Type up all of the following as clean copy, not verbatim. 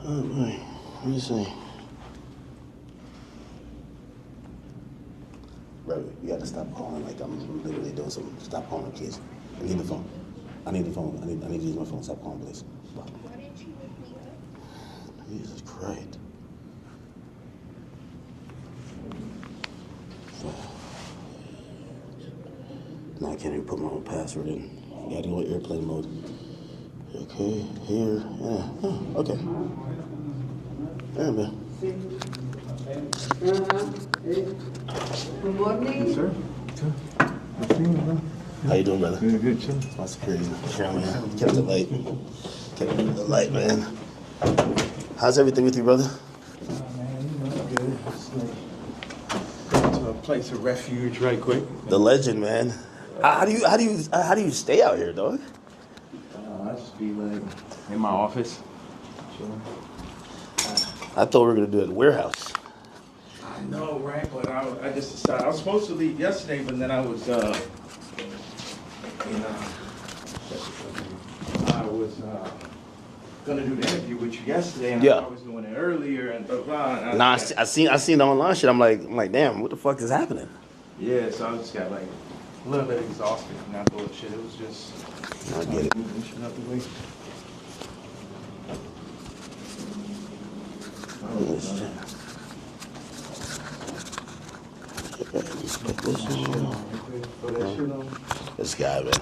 Oh boy, what do you say? Bro, you gotta stop calling like I'm literally doing something. Stop calling, please. I need the phone. I need the phone. I need to use my phone. Stop calling, please. Stop. Why didn't you wake me up? Jesus Christ. Now I can't even put my own password in. You gotta go in airplane mode. Okay, here, yeah, oh, okay. There, man. Good morning. Yes, sir. How you doing, brother? Good, good, chill. My security cameraman. Kept it light. Kept it light, man. How's everything with you, brother? Man, you know, good. Just like go to a place of refuge right quick. The legend, man. How do you stay out here, dog? I just be like in my office, chilling. I thought we were gonna do it at the warehouse. I know, right? But I just decided I was supposed to leave yesterday, but then I was gonna do the interview with you yesterday, and Yeah. I was doing it earlier, and blah blah. And Nah, I seen the online shit. I'm like, damn, what the fuck is happening? yeah, so I just got like a little bit exhausted from that bullshit. It was just I get it. moving shit out the way. This guy, man.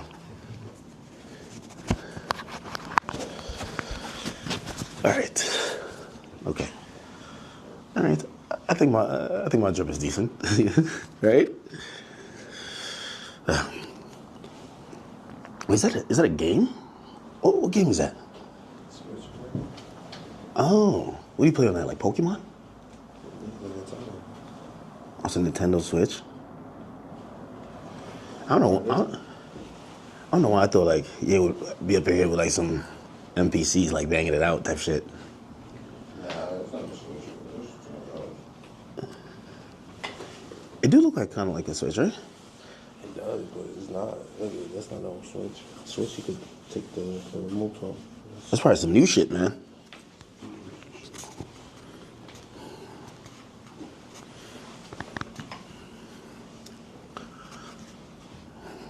All right. Okay. All right. I think my job is decent, right? Is that a game? What game is that? Oh, what do you play on that? Like Pokemon? Oh, it's a Nintendo Switch. I don't know why I thought like you would be up here with like some NPCs like banging it out type shit. It do look like kind of like a Switch, right? It does, but it's not. That's not no Switch. Switch, you could take the remote from. That's probably some new shit, man.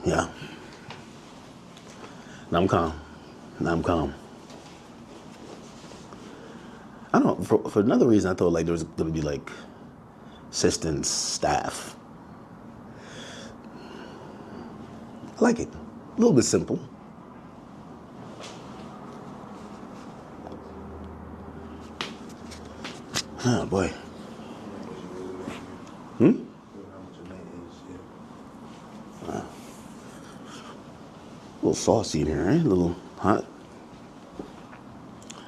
Yeah. Now I'm calm. I don't know. For another reason, I thought like there was gonna be like assistants, staff. I like it. A little bit simple. Oh boy. A little saucy in here, right? A little hot.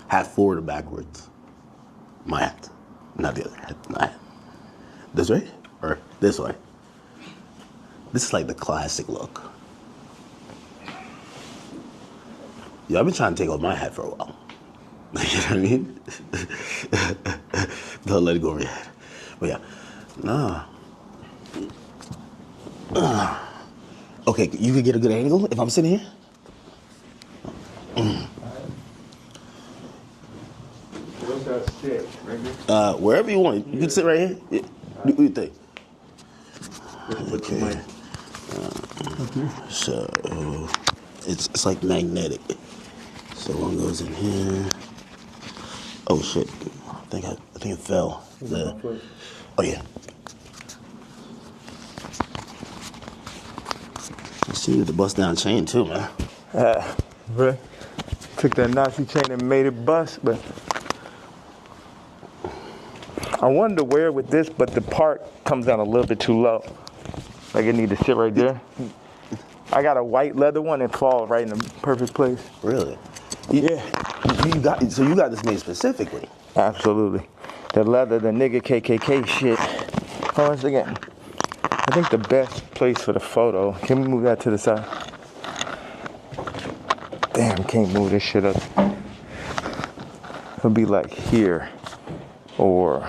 Hat forward or backwards? My hat. Not the other hat. My hat. This way? Or this way? This is like the classic look. Yeah, I've been trying to take off my hat for a while. You know what I mean? Don't let it go over your head. But yeah. Nah. Okay, you could get a good angle if I'm sitting here? Where's that stick? Right here? Wherever you want. You can sit right here. Yeah. What do you think? Okay. So it's like magnetic. So one goes in here. Oh shit! I think it fell. Oh yeah. I see the bust down chain too, man. Right. Took that Nazi chain and made it bust, but I wanted to wear it with this, but the part comes down a little bit too low. Like it need to sit right there. I got a white leather one and fall right in the perfect place. Really? Yeah. You got this made specifically. Absolutely. The leather, the nigga KKK shit. Hold on a second. I think the best place for the photo, can we move that to the side? Damn, can't move this shit up. It'll be like here, or...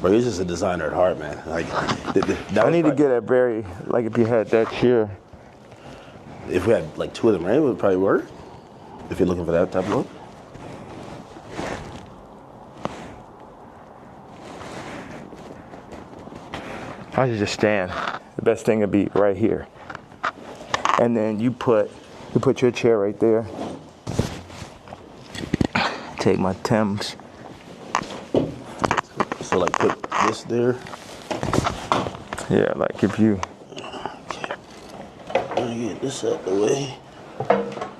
Bro, you're just a designer at heart, man. Like, I need to get a very, like if you had that chair. If we had like two of them, right, it would probably work. If you're looking for that type of look. I should just stand. The best thing would be right here. And then you put your chair right there. Take my Timbs. So like put this there. Yeah, like if you. Okay. Let me get this out the way.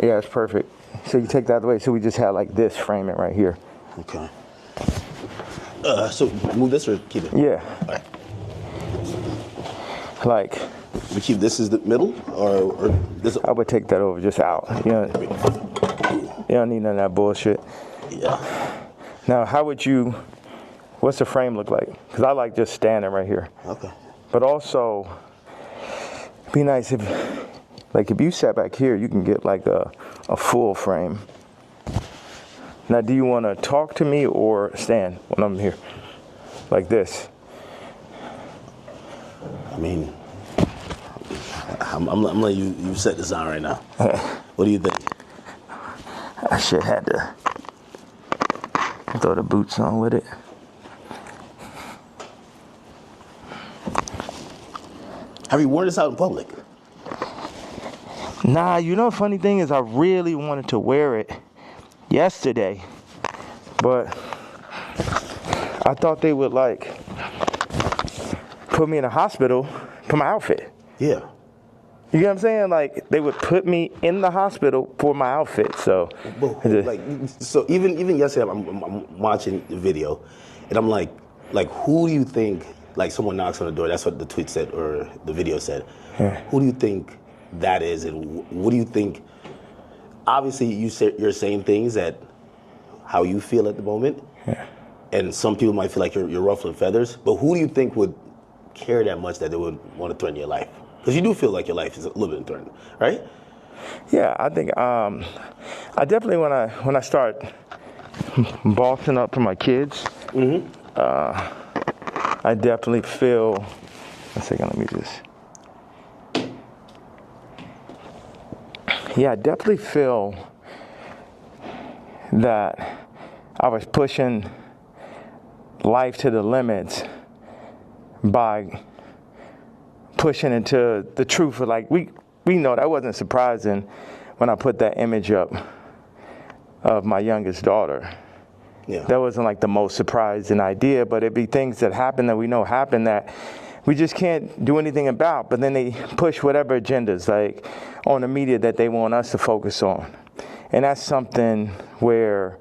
Yeah, it's perfect. So you take that out the way. So we just have like this framing right here. Okay. So move this or keep it? Yeah. All right. Like. We keep this as the middle, or this? I would take that over just out. You don't need none of that bullshit. Yeah. Now, what's the frame look like? Because I like just standing right here. Okay. But also, it'd be nice if you sat back here, you can get like a full frame. Now, do you want to talk to me or stand when I'm here? Like this? I mean, I'm letting you set this on right now. What do you think? I should have to throw the boots on with it. Have you worn this out in public? Nah, the funny thing is I really wanted to wear it yesterday, but I thought they would like put me in a hospital for my outfit. Yeah. You know what I'm saying? Like they would put me in the hospital for my outfit. So, So even yesterday, I'm watching the video, and I'm like, who do you think? Like someone knocks on the door. That's what the tweet said or the video said. Yeah. Who do you think that is, and what do you think? Obviously, you're saying things that how you feel at the moment, yeah. And some people might feel like you're ruffling feathers. But who do you think would care that much that they would want to threaten your life? Because you do feel like your life is a little bit threatened, right? Yeah, I think I definitely when I start bossing up for my kids, I definitely feel. One second, let me just. Yeah, I definitely feel that I was pushing life to the limits by pushing into the truth of like we know that wasn't surprising when I put that image up of my youngest daughter. Yeah. That wasn't like the most surprising idea, but it'd be things that happen that we know happen that we just can't do anything about. But then they push whatever agendas like on the media that they want us to focus on. And that's something where,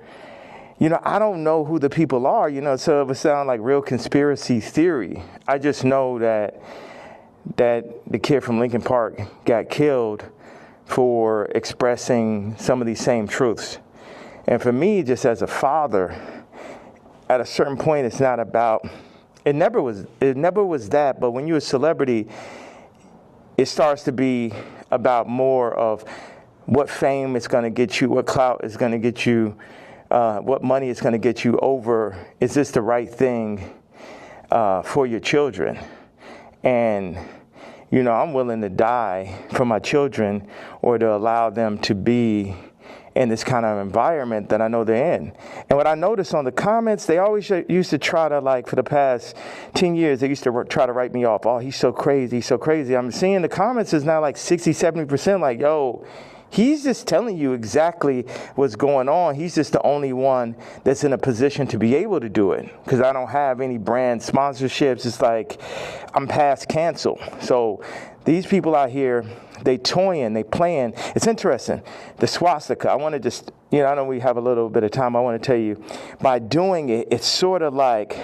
I don't know who the people are, so it would sound like real conspiracy theory. I just know that the kid from Lincoln Park got killed for expressing some of these same truths. And for me, just as a father, at a certain point, it's not about, it never was that, but when you're a celebrity, it starts to be about more of what fame is going to get you, what clout is going to get you, what money is going to get you over, is this the right thing for your children? And, I'm willing to die for my children or to allow them to be in this kind of environment that I know they're in. And what I noticed on the comments, they always used to try to, like, for the past 10 years, they used to try to write me off. Oh, he's so crazy, he's so crazy. I'm seeing the comments is now like 60, 70% like, yo, he's just telling you exactly what's going on. He's just the only one that's in a position to be able to do it because I don't have any brand sponsorships. It's like I'm past cancel. So these people out here, they toying, they playing. It's interesting. The swastika, I want to just, I know we have a little bit of time. I want to tell you, by doing it, it's sort of like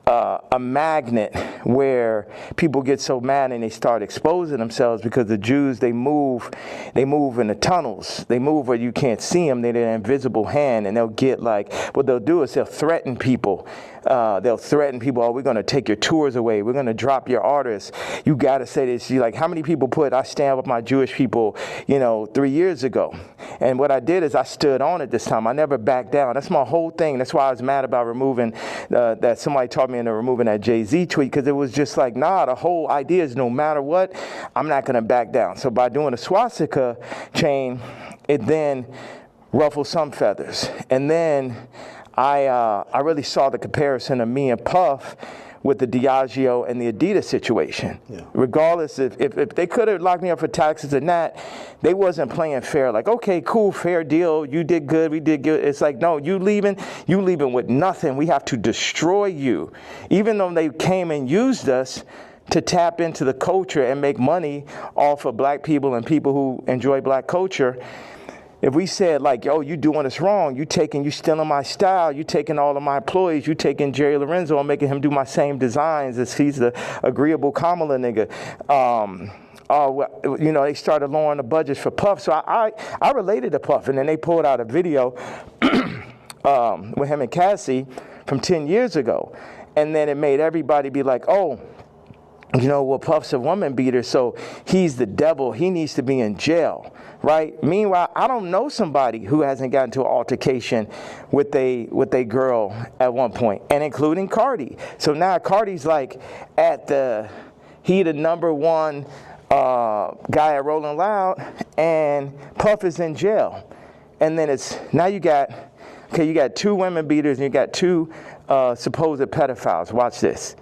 a magnet where people get so mad and they start exposing themselves because the Jews, they move in the tunnels. They move where you can't see them. They're an invisible hand, and they'll get like, what they'll do is they'll threaten people. Oh, we're going to take your tours away. We're going to drop your artists. You got to say this. Like, how many people I stand with my Jewish people, 3 years ago. And what I did is I stood on it this time. I never backed down. That's my whole thing. That's why I was mad about removing that somebody taught me into removing that Jay-Z tweet, because it was just like, nah, the whole idea is no matter what, I'm not going to back down. So by doing a swastika chain, it then ruffled some feathers. And then I really saw the comparison of me and Puff with the Diageo and the Adidas situation. Yeah. Regardless, if they could have locked me up for taxes and that, they wasn't playing fair. Like, okay, cool, fair deal. You did good, we did good. It's like, no, you leaving with nothing. We have to destroy you. Even though they came and used us to tap into the culture and make money off of black people and people who enjoy black culture. If we said like, yo, you doing us wrong, you stealing my style, you taking all of my employees, you taking Jerry Lorenzo and making him do my same designs as he's the agreeable Kamala nigga. They started lowering the budgets for Puff. So I related to Puff, and then they pulled out a video with him and Cassie from 10 years ago. And then it made everybody be like, oh, Puff's a woman beater, so he's the devil. He needs to be in jail, right? Meanwhile, I don't know somebody who hasn't gotten into an altercation with a girl at one point, and including Cardi. So now Cardi's like he the number one guy at Rolling Loud, and Puff is in jail. And then you got two women beaters and you got two supposed pedophiles. Watch this.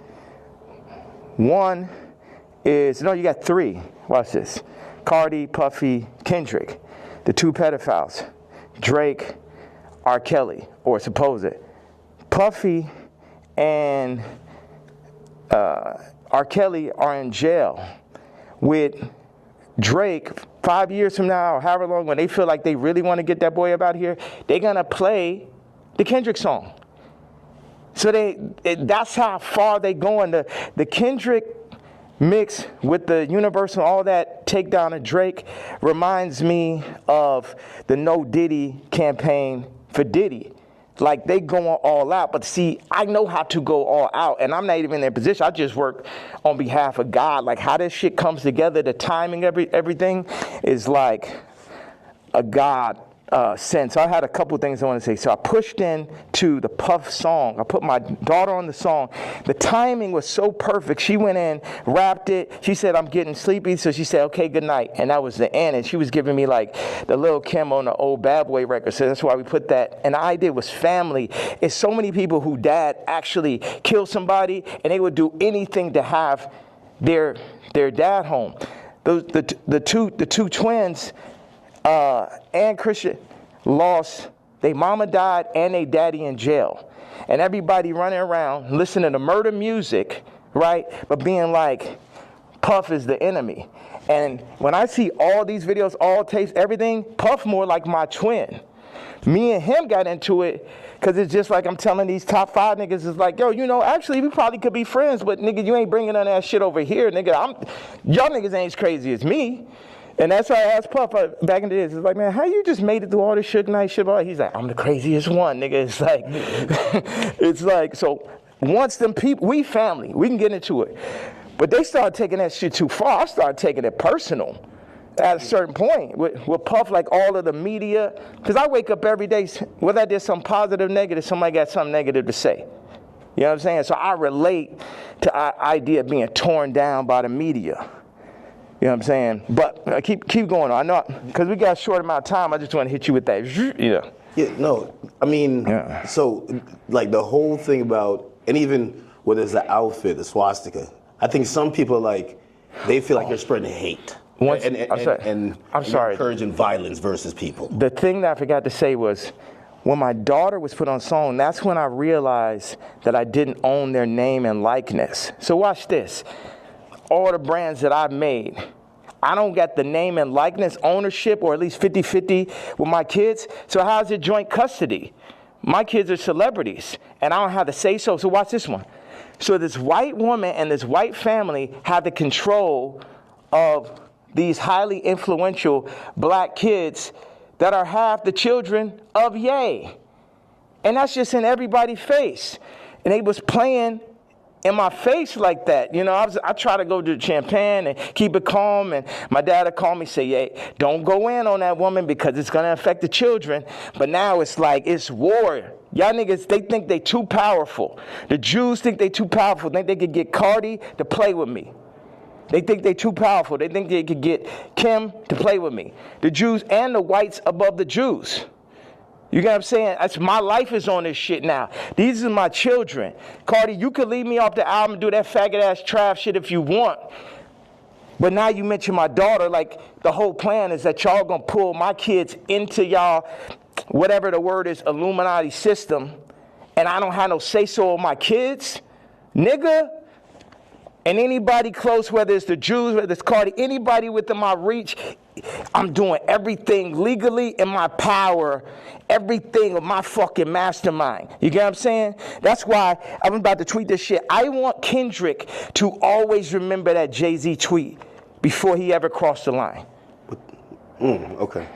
You got three. Watch this. Cardi, Puffy, Kendrick. The two pedophiles. Drake, R. Kelly, or supposed. Puffy and R. Kelly are in jail with Drake 5 years from now, or however long, when they feel like they really want to get that boy up out here, they're going to play the Kendrick song. So that's how far they going. The Kendrick mix with the Universal, all that takedown of Drake reminds me of the No Diddy campaign for Diddy. Like, they going all out. But see, I know how to go all out, and I'm not even in their position. I just work on behalf of God. Like, how this shit comes together, the timing, everything is like a God sense. I had a couple things I want to say. So I pushed into the Puff song. I put my daughter on the song. The timing was so perfect. She went in, rapped it. She said, I'm getting sleepy. So she said, okay, good night. And that was the end. And she was giving me like the Lil Kim on the old Bad Boy record. So that's why we put that. And the idea was family. It's so many people who dad actually killed somebody, and they would do anything to have their dad home. The two twins, and Christian, lost, their mama died and their daddy in jail. And everybody running around listening to murder music, right? But being like, Puff is the enemy. And when I see all these videos, all tapes, everything, Puff more like my twin. Me and him got into it because it's just like I'm telling these top 5 niggas, it's like, yo, actually we probably could be friends, but nigga, you ain't bringing none of that shit over here, nigga. Y'all niggas ain't as crazy as me. And that's why I asked Puff back in the days. It's like, man, how you just made it through all this Suge Knight shit? He's like, I'm the craziest one, nigga. It's like, so once them people, we family, we can get into it. But they started taking that shit too far. I started taking it personal at a certain point with Puff, like all of the media. Because I wake up every day, whether I did something positive, negative, somebody got something negative to say. You know what I'm saying? So I relate to the idea of being torn down by the media. You know what I'm saying? But keep going on. I know, because we got a short amount of time, I just want to hit you with that. Yeah, no, I mean, So, like, the whole thing about, and even whether it's the outfit, the swastika, I think some people, like, they feel like you're spreading hate. And encouraging violence versus people. The thing that I forgot to say was, when my daughter was put on song, that's when I realized that I didn't own their name and likeness. So watch this. All the brands that I've made, I don't got the name and likeness ownership, or at least 50-50 with my kids. So how's it joint custody? My kids are celebrities, and I don't have to say so. So watch this one. So this white woman and this white family have the control of these highly influential black kids that are half the children of Ye. And that's just in everybody's face. And they was playing in my face like that. I try to go to Champagne and keep it calm, and my dad would call me, say, hey, don't go in on that woman because it's going to affect the children. But now it's like, it's war. Y'all niggas, they think they too powerful. The Jews think they too powerful. They think they could get Cardi to play with me. They think they too powerful. They think they could get Kim to play with me. The Jews and the whites above the Jews. You get what I'm saying? My life is on this shit now. These are my children. Cardi, you could leave me off the album and do that faggot-ass trap shit if you want. But now you mention my daughter, like the whole plan is that y'all gonna pull my kids into y'all, whatever the word is, Illuminati system, and I don't have no say-so on my kids? Nigga? And anybody close, whether it's the Jews, whether it's Cardi, anybody within my reach, I'm doing everything legally in my power, everything of my fucking mastermind. You get what I'm saying? That's why I'm about to tweet this shit. I want Kendrick to always remember that Jay-Z tweet before he ever crossed the line. Okay.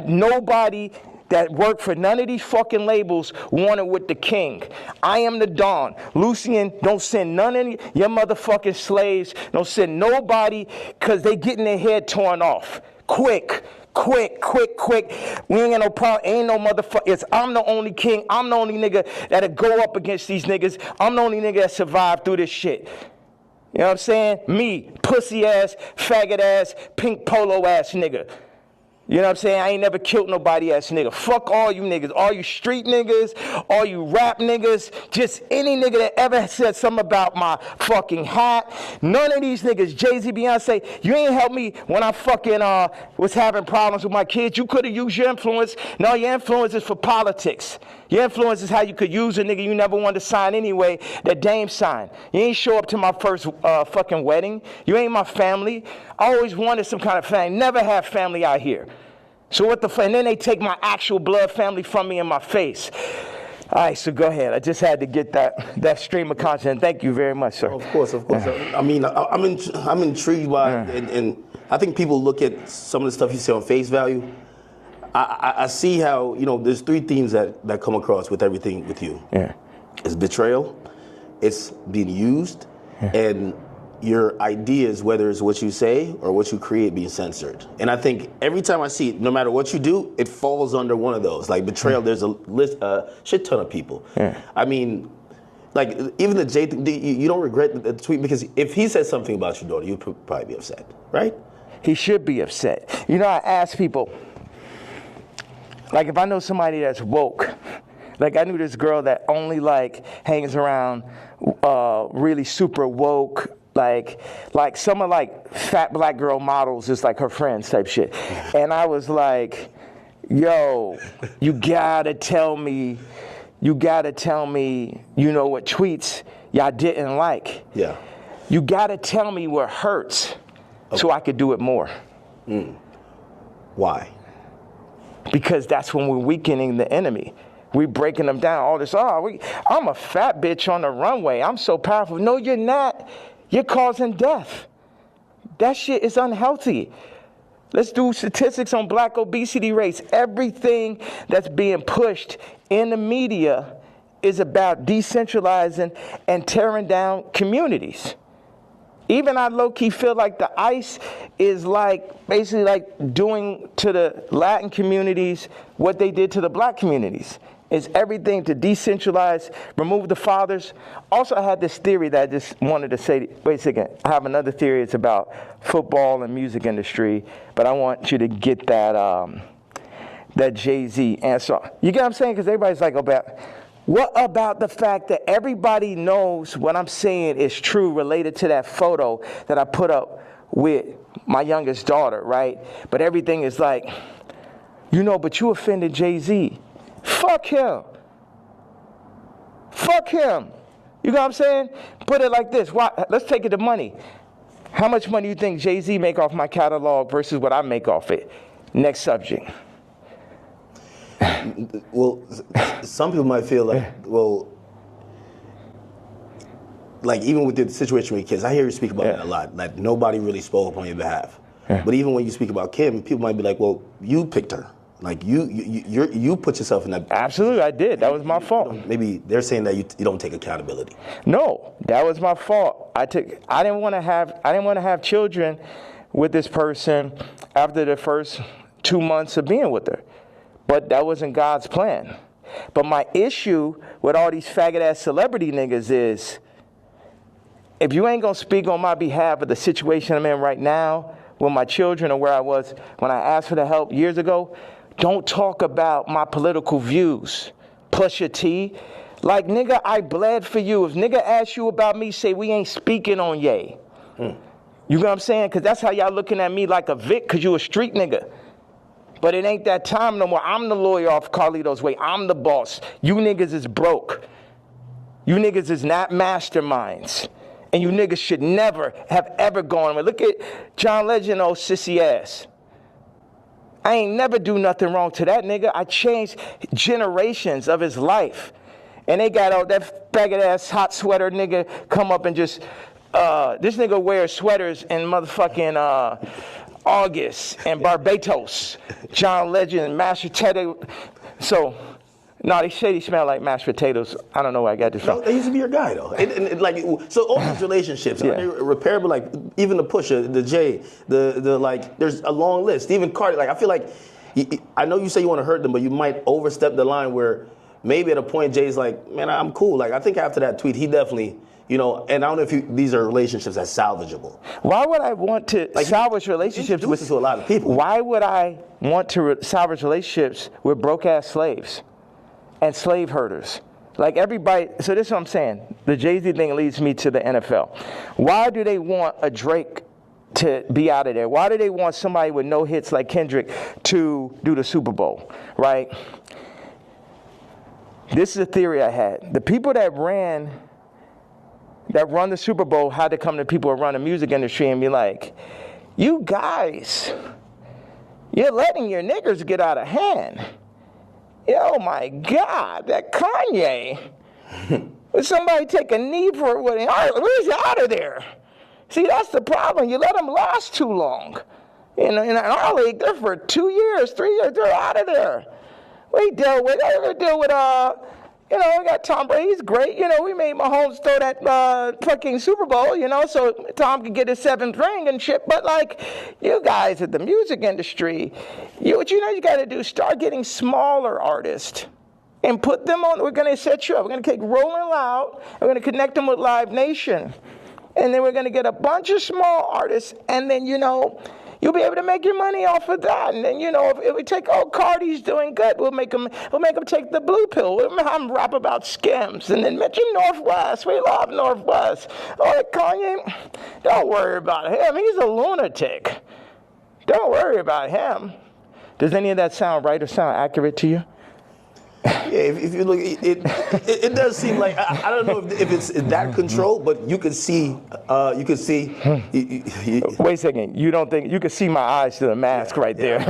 Nobody that worked for none of these fucking labels wanted with the king. I am the Don. Lucian, don't send none of your motherfucking slaves. Don't send nobody, because they getting their head torn off. Quick. We ain't got no problem. Ain't no motherfucker. I'm the only king. I'm the only nigga that'll go up against these niggas. I'm the only nigga that survived through this shit. You know what I'm saying? Me, pussy ass, faggot ass, pink polo ass nigga. You know what I'm saying? I ain't never killed nobody ass nigga. Fuck all you niggas. All you street niggas, all you rap niggas, just any nigga that ever said something about my fucking hat. None of these niggas, Jay-Z, Beyonce, you ain't helped me when I fucking was having problems with my kids. You could have used your influence. No, your influence is for politics. Your influence is how you could use a nigga you never wanted to sign anyway, that Dame signed. You ain't show up to my first fucking wedding. You ain't my family. I always wanted some kind of family. Never have family out here. So what the fuck? And then they take my actual blood family from me in my face. All right, so go ahead. I just had to get that stream of content. Thank you very much, sir. Of course. I mean, I'm intrigued by, and I think people look at some of the stuff you say on face value. I see how, there's three themes that come across with everything with you. Yeah. It's betrayal, it's being used, and your ideas, whether it's what you say or what you create, being censored. And I think every time I see it, no matter what you do, it falls under one of those. Like betrayal, there's a shit ton of people. Yeah. I mean, like even the Jay thing, you don't regret the tweet, because if he said something about your daughter, you'd probably be upset, right? He should be upset. I ask people, like if I know somebody that's woke, like I knew this girl that only hangs around really super woke, like some of fat black girl models is like her friends type shit. And I was like, yo, you gotta tell me, what tweets y'all didn't like. Yeah. You gotta tell me what hurts so I could do it more. Why? Because that's when we're weakening the enemy. We breaking them down. All this, I'm a fat bitch on the runway. I'm so powerful. No, you're not. You're causing death. That shit is unhealthy. Let's do statistics on black obesity rates. Everything that's being pushed in the media is about decentralizing and tearing down communities. Even I low-key feel like the ICE is basically doing to the Latin communities what they did to the black communities. It's everything to decentralize, remove the fathers. Also, I had this theory that I just wanted to say. Wait a second. I have another theory. It's about football and music industry, but I want you to get that Jay-Z answer. You get what I'm saying? Because everybody's like, what about the fact that everybody knows what I'm saying is true related to that photo that I put up with my youngest daughter, right? But everything is but you offended Jay-Z. Fuck him. You know what I'm saying? Put it like this. Let's take it to money. How much money do you think Jay-Z make off my catalog versus what I make off it? Next subject. Well, some people might feel even with the situation with kids, I hear you speak about that a lot. Like nobody really spoke up on your behalf. Yeah. But even when you speak about Kim, people might be like, well, you picked her. Like you put yourself in that. Absolutely, I did. That was my fault. Maybe they're saying that you don't take accountability. No, that was my fault. I didn't want to have children with this person after the first 2 months of being with her. But that wasn't God's plan. But my issue with all these faggot-ass celebrity niggas is, if you ain't gonna speak on my behalf of the situation I'm in right now with my children or where I was when I asked for the help years ago, don't talk about my political views. Plus your T. Like, nigga, I bled for you. If nigga asks you about me, say we ain't speaking on Ye. You know what I'm saying? Because that's how y'all looking at me like a Vic, because you a street nigga. But it ain't that time no more. I'm the lawyer off Carlito's Way. I'm the boss. You niggas is broke. You niggas is not masterminds. And you niggas should never have ever gone. Look at John Legend, old sissy ass. I ain't never do nothing wrong to that nigga. I changed generations of his life. And they got all that faggot ass hot sweater nigga come up and just, this nigga wears sweaters in motherfucking August and Barbados. John Legend, mashed potato. So, no, they say he smell like mashed potatoes. I don't know where I got this from. No, they used to be your guy, though. Like, so all these relationships, are they repairable? Like, even the Pusha, the Jay, the like, there's a long list. Even Cardi, like, I feel like, I know you say you want to hurt them, but you might overstep the line where maybe at a point Jay's like, man, I'm cool. Like, I think after that tweet, he definitely, you know, and I don't know if these are relationships that's salvageable. Why would I want to salvage relationships with to a lot of people? Why would I want to salvage relationships with broke-ass slaves and slave herders? Like everybody, so this is what I'm saying. The Jay-Z thing leads me to the NFL. Why do they want a Drake to be out of there? Why do they want somebody with no hits like Kendrick to do the Super Bowl, right? This is a theory I had. The people that run the Super Bowl had to come to people who run the music industry and be like, you guys, you're letting your niggers get out of hand. Oh my God, that Kanye. Would somebody take a knee for it? Where's he out of there? See, that's the problem. You let them last too long. In our league, they're for 2 years, 3 years, they're out of there. We deal with, we got Tom Brady. He's great. We made Mahomes throw that fucking Super Bowl, so Tom could get his 7th ring and shit. But, like, you guys at the music industry, what you got to do, start getting smaller artists and put them on. We're going to set you up. We're going to take Rolling Loud. We're going to connect them with Live Nation. And then we're going to get a bunch of small artists. And then, you'll be able to make your money off of that. And then, if we take, Cardi's doing good, we'll make them take the blue pill. We'll have them rap about Skims. And then mention Northwest. We love Northwest. Kanye, don't worry about him. He's a lunatic. Don't worry about him. Does any of that sound right or sound accurate to you? Yeah, if you look, it does seem like I don't know if it's that control, but you can see. Wait a second. You don't think you can see my eyes through the mask right there?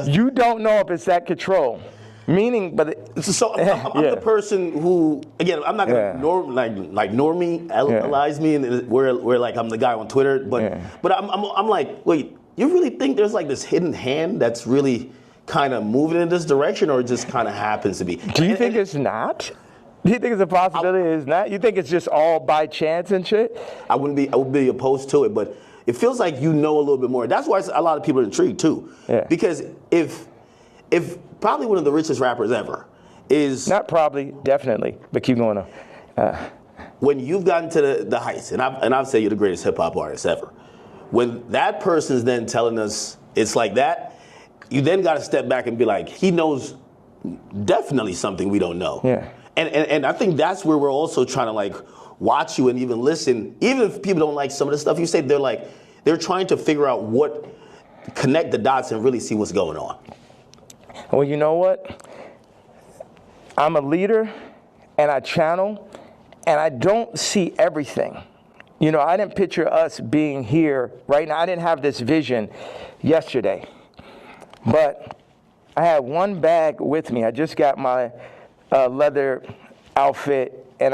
You don't know if it's that control. Meaning, but I'm the person who, again, I'm not gonna normalize me and where like I'm the guy on Twitter, but I'm like, wait, you really think there's like this hidden hand that's really kind of moving in this direction, or it just kind of happens to be? Do you think it's not? Do you think it's a possibility it's not? You think it's just all by chance and shit? I would be opposed to it, but it feels like a little bit more. That's why a lot of people are intrigued too. Yeah. Because if probably one of the richest rappers ever is not probably, definitely, but keep going on. When you've gotten to the heights, and I've said you're the greatest hip hop artist ever. When that person's then telling us it's like that, you then got to step back and be like, he knows definitely something we don't know. Yeah. And I think that's where we're also trying to like watch you and even listen. Even if people don't like some of the stuff you say, they're trying to figure out connect the dots and really see what's going on. Well, you know what? I'm a leader and I channel and I don't see everything. I didn't picture us being here right now. I didn't have this vision yesterday. But I had one bag with me. I just got my leather outfit, and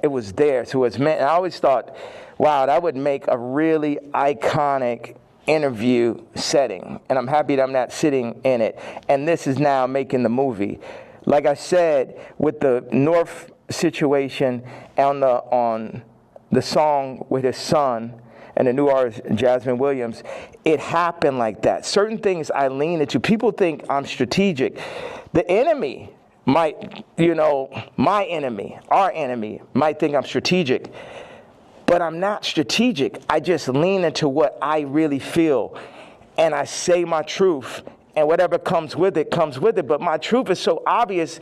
it was there. So it was meant. And I always thought, wow, that would make a really iconic interview setting. And I'm happy that I'm not sitting in it. And this is now making the movie. Like I said, with the North situation on the song with his son, and the new artist, Jasmine Williams, it happened like that. Certain things I lean into. People think I'm strategic. The enemy might, my enemy, our enemy, might think I'm strategic. But I'm not strategic. I just lean into what I really feel. And I say my truth. and whatever comes with it, comes with it. But my truth is so obvious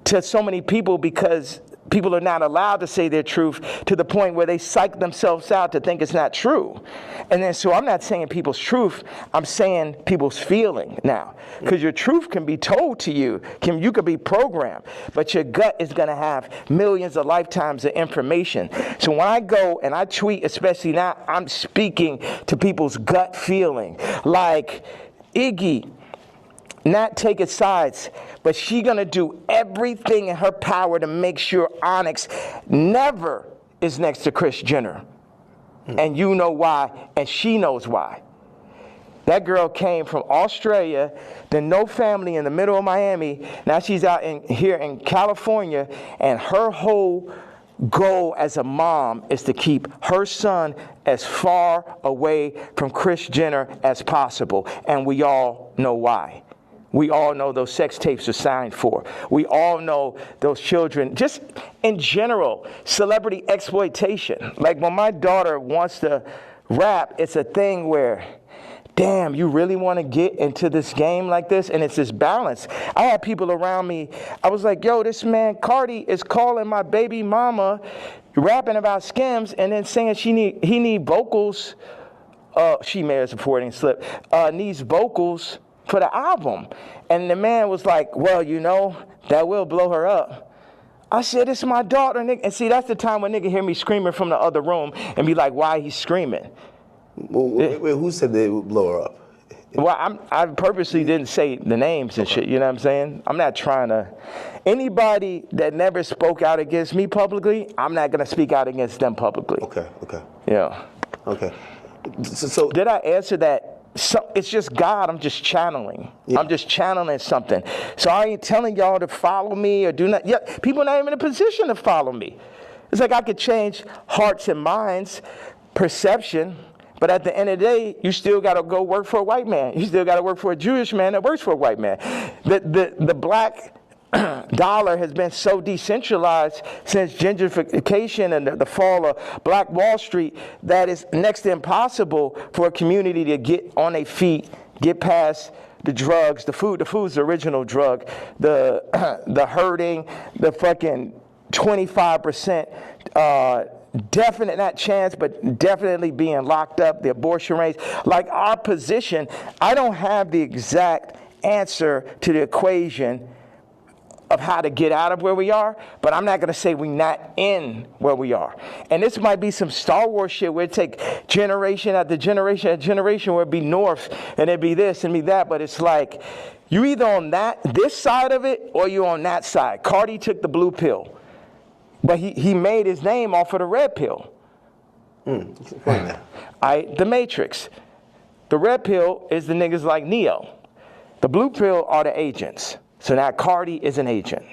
to so many people because people are not allowed to say their truth to the point where they psych themselves out to think it's not true. And then, so I'm not saying people's truth, I'm saying people's feeling now. Because your truth can be told to you, you could be programmed, but your gut is going to have millions of lifetimes of information. So when I go and I tweet, especially now, I'm speaking to people's gut feeling. Like, Iggy, not taking sides, but she gonna do everything in her power to make sure Onyx never is next to Kris Jenner. And you know why, and she knows why. That girl came from Australia, then no family in the middle of Miami. Now she's out here in California, and her whole goal as a mom is to keep her son as far away from Kris Jenner as possible. And we all know why. We all know those sex tapes are signed for. We all know those children, just in general, celebrity exploitation. Like when my daughter wants to rap, it's a thing where, damn, you really want to get into this game like this? And it's this balance. I had people around me, I was like, yo, this man Cardi is calling my baby mama, rapping about Skims, and then saying he need vocals. She may have supporting slip. Needs vocals for the album. And the man was like, well, you know, that will blow her up. I said, it's my daughter, nigga. And see, that's the time when nigga hear me screaming from the other room and be like, why he's screaming? Well, wait, who said they would blow her up? Well, I purposely didn't say the names and shit, you know what I'm saying? I'm not trying to. Anybody that never spoke out against me publicly, I'm not going to speak out against them publicly. Okay. Yeah. Okay. So did I answer that? So it's just God. I'm just channeling. Yeah. I'm just channeling something. So I ain't telling y'all to follow me or do not. Yeah, people are not even in a position to follow me. It's like I could change hearts and minds, perception, but at the end of the day, you still got to go work for a white man. You still got to work for a Jewish man that works for a white man. The black dollar has been so decentralized since gentrification and the fall of Black Wall Street that it's next to impossible for a community to get on their feet, get past the drugs, the food. The food's the original drug. The hurting, the fucking 25%, definite, not chance, but definitely being locked up, the abortion rates. Like our position, I don't have the exact answer to the equation of how to get out of where we are, but I'm not going to say we're not in where we are. And this might be some Star Wars shit where it take generation after generation after generation where it'd be north and it'd be this and be that, but it's like you either on this side of it or you on that side. Cardi took the blue pill, but he made his name off of the red pill. The Matrix. The red pill is the niggas like Neo. The blue pill are the agents. So now Cardi is an agent.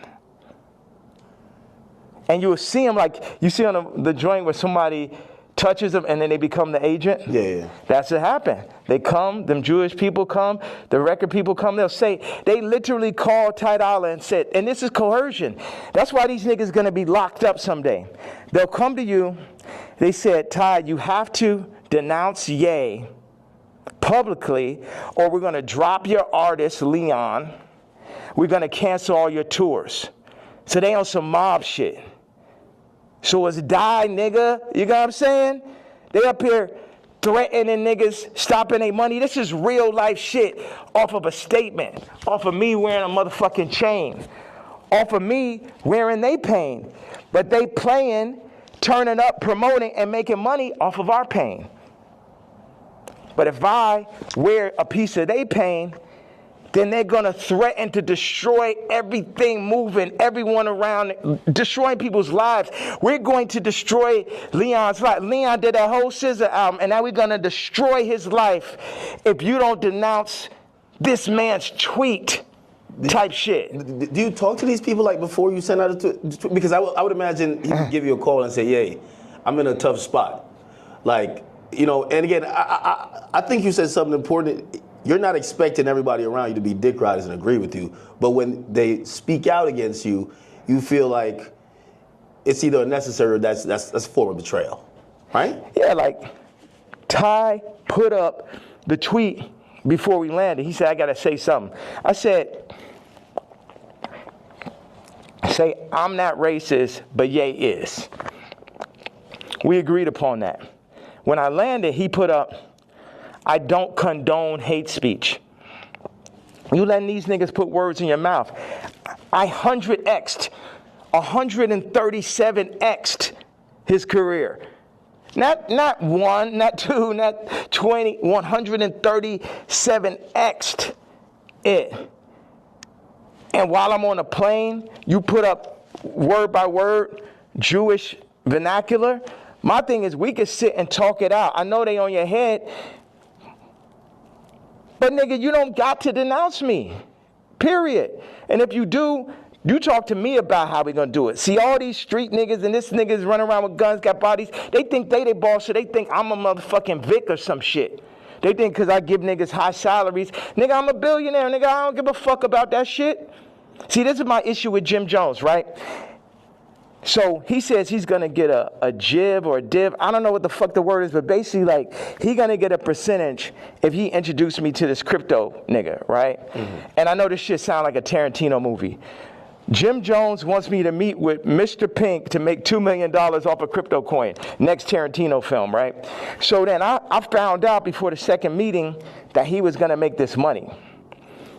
And you will see him like, you see on the joint where somebody touches them and then they become the agent? Yeah. That's what happened. They come, them Jewish people come, the record people come, they'll say, they literally called Ty Dolla and said, and this is coercion. That's why these niggas gonna be locked up someday. They'll come to you, they said, Ty, you have to denounce Ye publicly or we're gonna drop your artist, Leon. We're going to cancel all your tours. So they on some mob shit. So it's die, nigga. You know what I'm saying? They up here threatening niggas, stopping their money. This is real life shit off of a statement. Off of me wearing a motherfucking chain. Off of me wearing they pain. But they playing, turning up, promoting, and making money off of our pain. But if I wear a piece of they pain, then they're going to threaten to destroy everything moving, everyone around, destroying people's lives. We're going to destroy Leon's life. Leon did that whole SZA album, and now we're going to destroy his life if you don't denounce this man's tweet type shit. Do you talk to these people like before you send out a tweet? Because I would imagine he would give you a call and say, "Yay, I'm in a tough spot." Like, you know, and again, I think you said something important. You're not expecting everybody around you to be dick riders and agree with you, but when they speak out against you, you feel like it's either unnecessary or that's a form of betrayal, right? Yeah, like Ty put up the tweet before we landed. He said, I got to say something. I said, say, I'm not racist, but Ye is. We agreed upon that. When I landed, he put up, I don't condone hate speech. You letting these niggas put words in your mouth. I 137x'd his career. Not one, not two, not 20, 137x'd it. And while I'm on a plane, you put up word by word Jewish vernacular. My thing is we could sit and talk it out. I know they on your head, but nigga, you don't got to denounce me, period. And if you do, you talk to me about how we gonna do it. See all these street niggas and this niggas running around with guns, got bodies, they think they boss, so they think I'm a motherfucking Vic or some shit. They think because I give niggas high salaries, nigga, I'm a billionaire, nigga, I don't give a fuck about that shit. See, this is my issue with Jim Jones, right? So he says he's going to get a jib or a div. I don't know what the fuck the word is, but basically, like, he going to get a percentage if he introduced me to this crypto nigga, right? Mm-hmm. And I know this shit sound like a Tarantino movie. Jim Jones wants me to meet with Mr. Pink to make $2 million off a crypto coin. Next Tarantino film, right? So then I found out before the second meeting that he was going to make this money.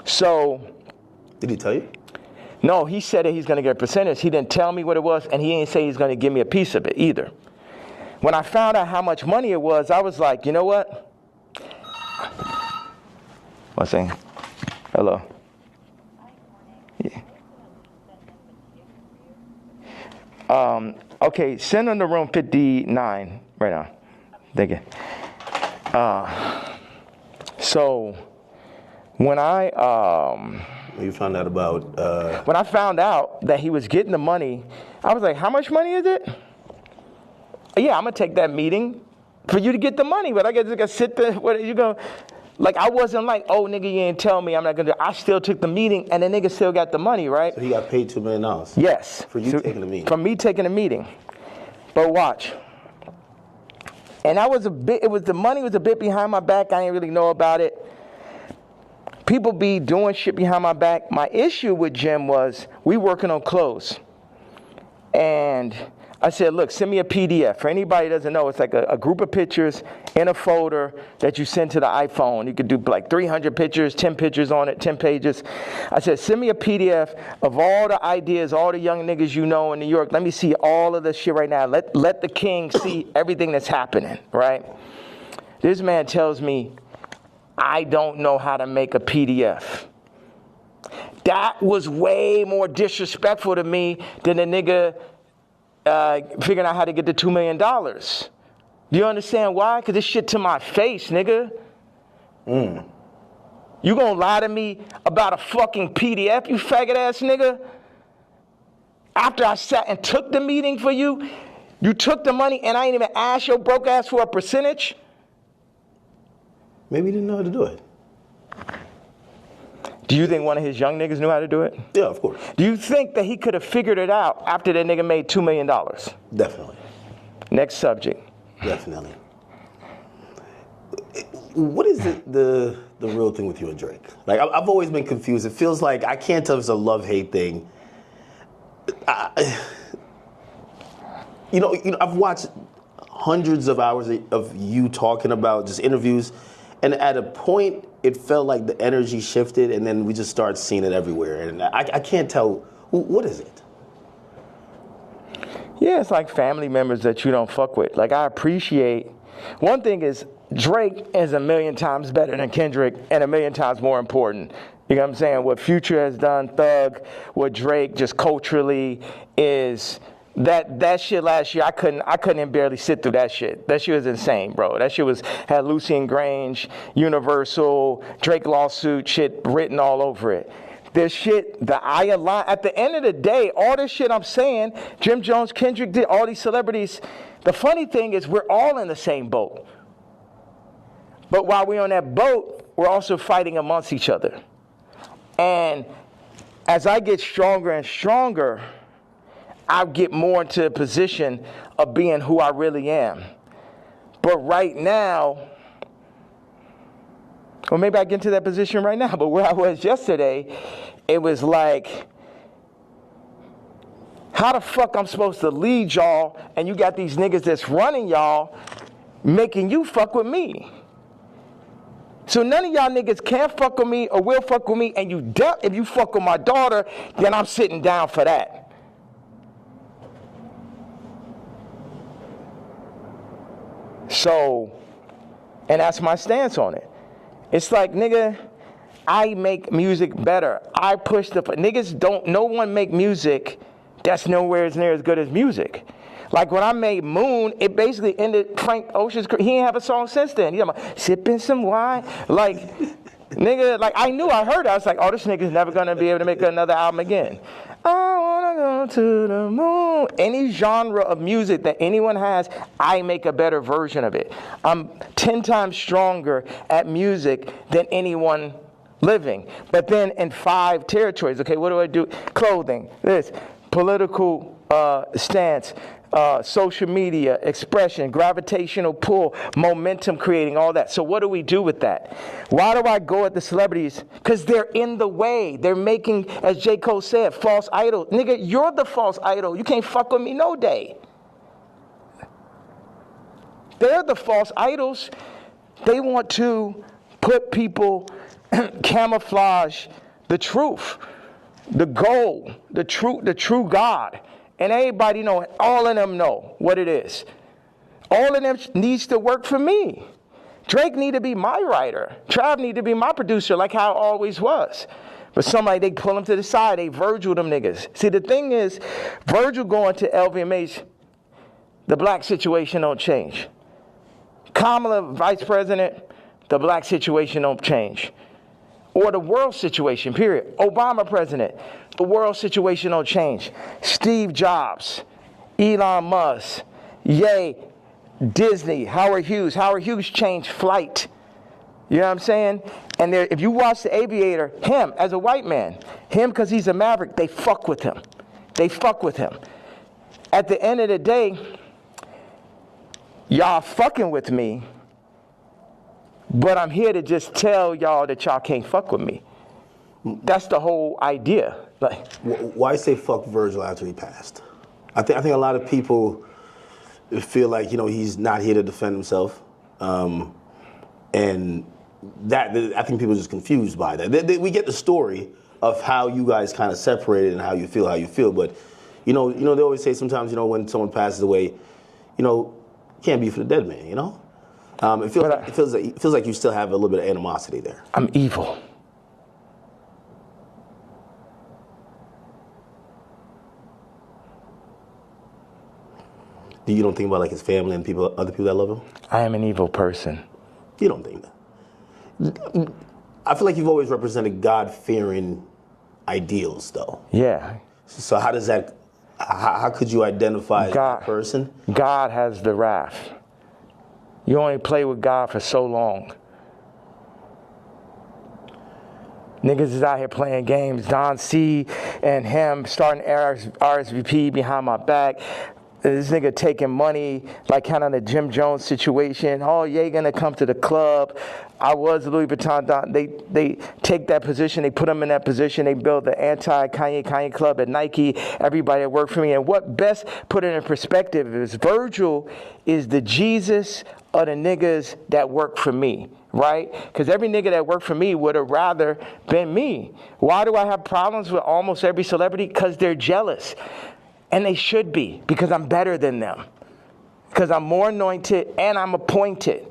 So... Did he tell you? No, he said that he's going to get a percentage. He didn't tell me what it was, and he didn't say he's going to give me a piece of it either. When I found out how much money it was, I was like, you know what? One second. Hello. Yeah. Okay, send them to room 59 right now. Thank you. So when You found out about... When I found out that he was getting the money, I was like, how much money is it? Yeah, I'm going to take that meeting for you to get the money, but I got to sit there. What are you going to... Like, I wasn't like, oh, nigga, you didn't tell me I'm not going to do it. I still took the meeting, and the nigga still got the money, right? So he got paid $2 million? Yes. For you taking the meeting? From me taking the meeting. But watch. And the money was a bit behind my back. I didn't really know about it. People be doing shit behind my back. My issue with Jim was we working on clothes. And I said, look, send me a PDF. For anybody who doesn't know, it's like a group of pictures in a folder that you send to the iPhone. You could do like 300 pictures, 10 pictures on it, 10 pages. I said, send me a PDF of all the ideas, all the young niggas you know in New York. Let me see all of this shit right now. Let the king see everything that's happening, right? This man tells me, I don't know how to make a PDF. That was way more disrespectful to me than the nigga figuring out how to get the $2 million. Do you understand why? Because this shit to my face, nigga. You gonna lie to me about a fucking PDF, you faggot ass nigga? After I sat and took the meeting for you, you took the money and I ain't even asked your broke ass for a percentage? Maybe he didn't know how to do it. Do you think one of his young niggas knew how to do it? Yeah, of course. Do you think that he could have figured it out after that nigga made $2 million? Definitely. Next subject. Definitely. What is the real thing with you and Drake? Like, I've always been confused. It feels like I can't tell if it's a love-hate thing. You know, I've watched hundreds of hours of you talking about just interviews, and at a point, it felt like the energy shifted, and then we just started seeing it everywhere. And I can't tell, what is it? Yeah, it's like family members that you don't fuck with. Like, I appreciate, one thing is, Drake is a million times better than Kendrick and a million times more important. You know what I'm saying? What Future has done, Thug, what Drake just culturally is... That shit last year, I couldn't even barely sit through that shit. That shit was insane, bro. That shit had Lucian Grange, Universal, Drake lawsuit shit written all over it. This shit, at the end of the day, all this shit I'm saying, Jim Jones, Kendrick did, all these celebrities, the funny thing is we're all in the same boat. But while we're on that boat, we're also fighting amongst each other. And as I get stronger and stronger, I get more into a position of being who I really am. But right now, Or maybe I get into that position right now, but where I was yesterday, it was like, how the fuck I'm supposed to lead y'all and you got these niggas that's running y'all making you fuck with me? So none of y'all niggas can fuck with me or will fuck with me, and you duck if you fuck with my daughter, then I'm sitting down for that. So, and that's my stance on it. It's like, nigga, I make music better. I push the, niggas don't, no one make music that's nowhere near as good as music. Like when I made Moon, it basically ended Frank Ocean's career. He ain't have a song since then. He's like, sipping some wine. Like, nigga, like I knew, I heard it. I was like, oh, this nigga's never gonna be able to make another album again. I wanna go to the moon. Any genre of music that anyone has, I make a better version of it. I'm 10 times stronger at music than anyone living. But then in 5 territories, okay, what do I do? Clothing, this, political stance, social media, expression, gravitational pull, momentum creating, all that. So what do we do with that? Why do I go at the celebrities? Because they're in the way. They're making, as J. Cole said, false idol. Nigga, you're the false idol. You can't fuck with me no day. They're the false idols. They want to put people, camouflage the truth, the goal, the true God. And everybody know it. All of them know what it is. All of them needs to work for me. Drake need to be my writer. Trav need to be my producer, like how it always was. But somebody, they pull him to the side. They Virgil them niggas. See, the thing is, Virgil going to LVMH, the black situation don't change. Kamala, vice president, the black situation don't change. Or the world situation, period. Obama president, the world situation don't change. Steve Jobs, Elon Musk, Ye, Disney, Howard Hughes. Howard Hughes changed flight. You know what I'm saying? And there, if you watch The Aviator, him as a white man, him because he's a maverick, they fuck with him. They fuck with him. At the end of the day, y'all fucking with me, but I'm here to just tell y'all that y'all can't fuck with me. That's the whole idea. Like, why say fuck Virgil after he passed? I think a lot of people feel like, you know, he's not here to defend himself, and that I think people are just confused by that. We get the story of how you guys kind of separated and how you feel, but you know they always say sometimes, you know, when someone passes away, you know, can't be for the dead man, you know. It feels like you still have a little bit of animosity there. I'm evil. You don't think about like his family and other people that love him? I am an evil person. You don't think that? I feel like you've always represented God-fearing ideals, though. Yeah. So how does that? How could you identify that person? God has the wrath. You only play with God for so long. Niggas is out here playing games. Don C and him starting RSVP behind my back. This nigga taking money, like kind of the Jim Jones situation. Oh, yeah, gonna come to the club. I was Louis Vuitton. They take that position. They put them in that position. They build the anti-Kanye club at Nike. Everybody that worked for me. And what best put it in perspective is Virgil is the Jesus of the niggas that work for me, right? Because every nigga that worked for me would have rather been me. Why do I have problems with almost every celebrity? Because they're jealous. And they should be, because I'm better than them. Because I'm more anointed and I'm appointed.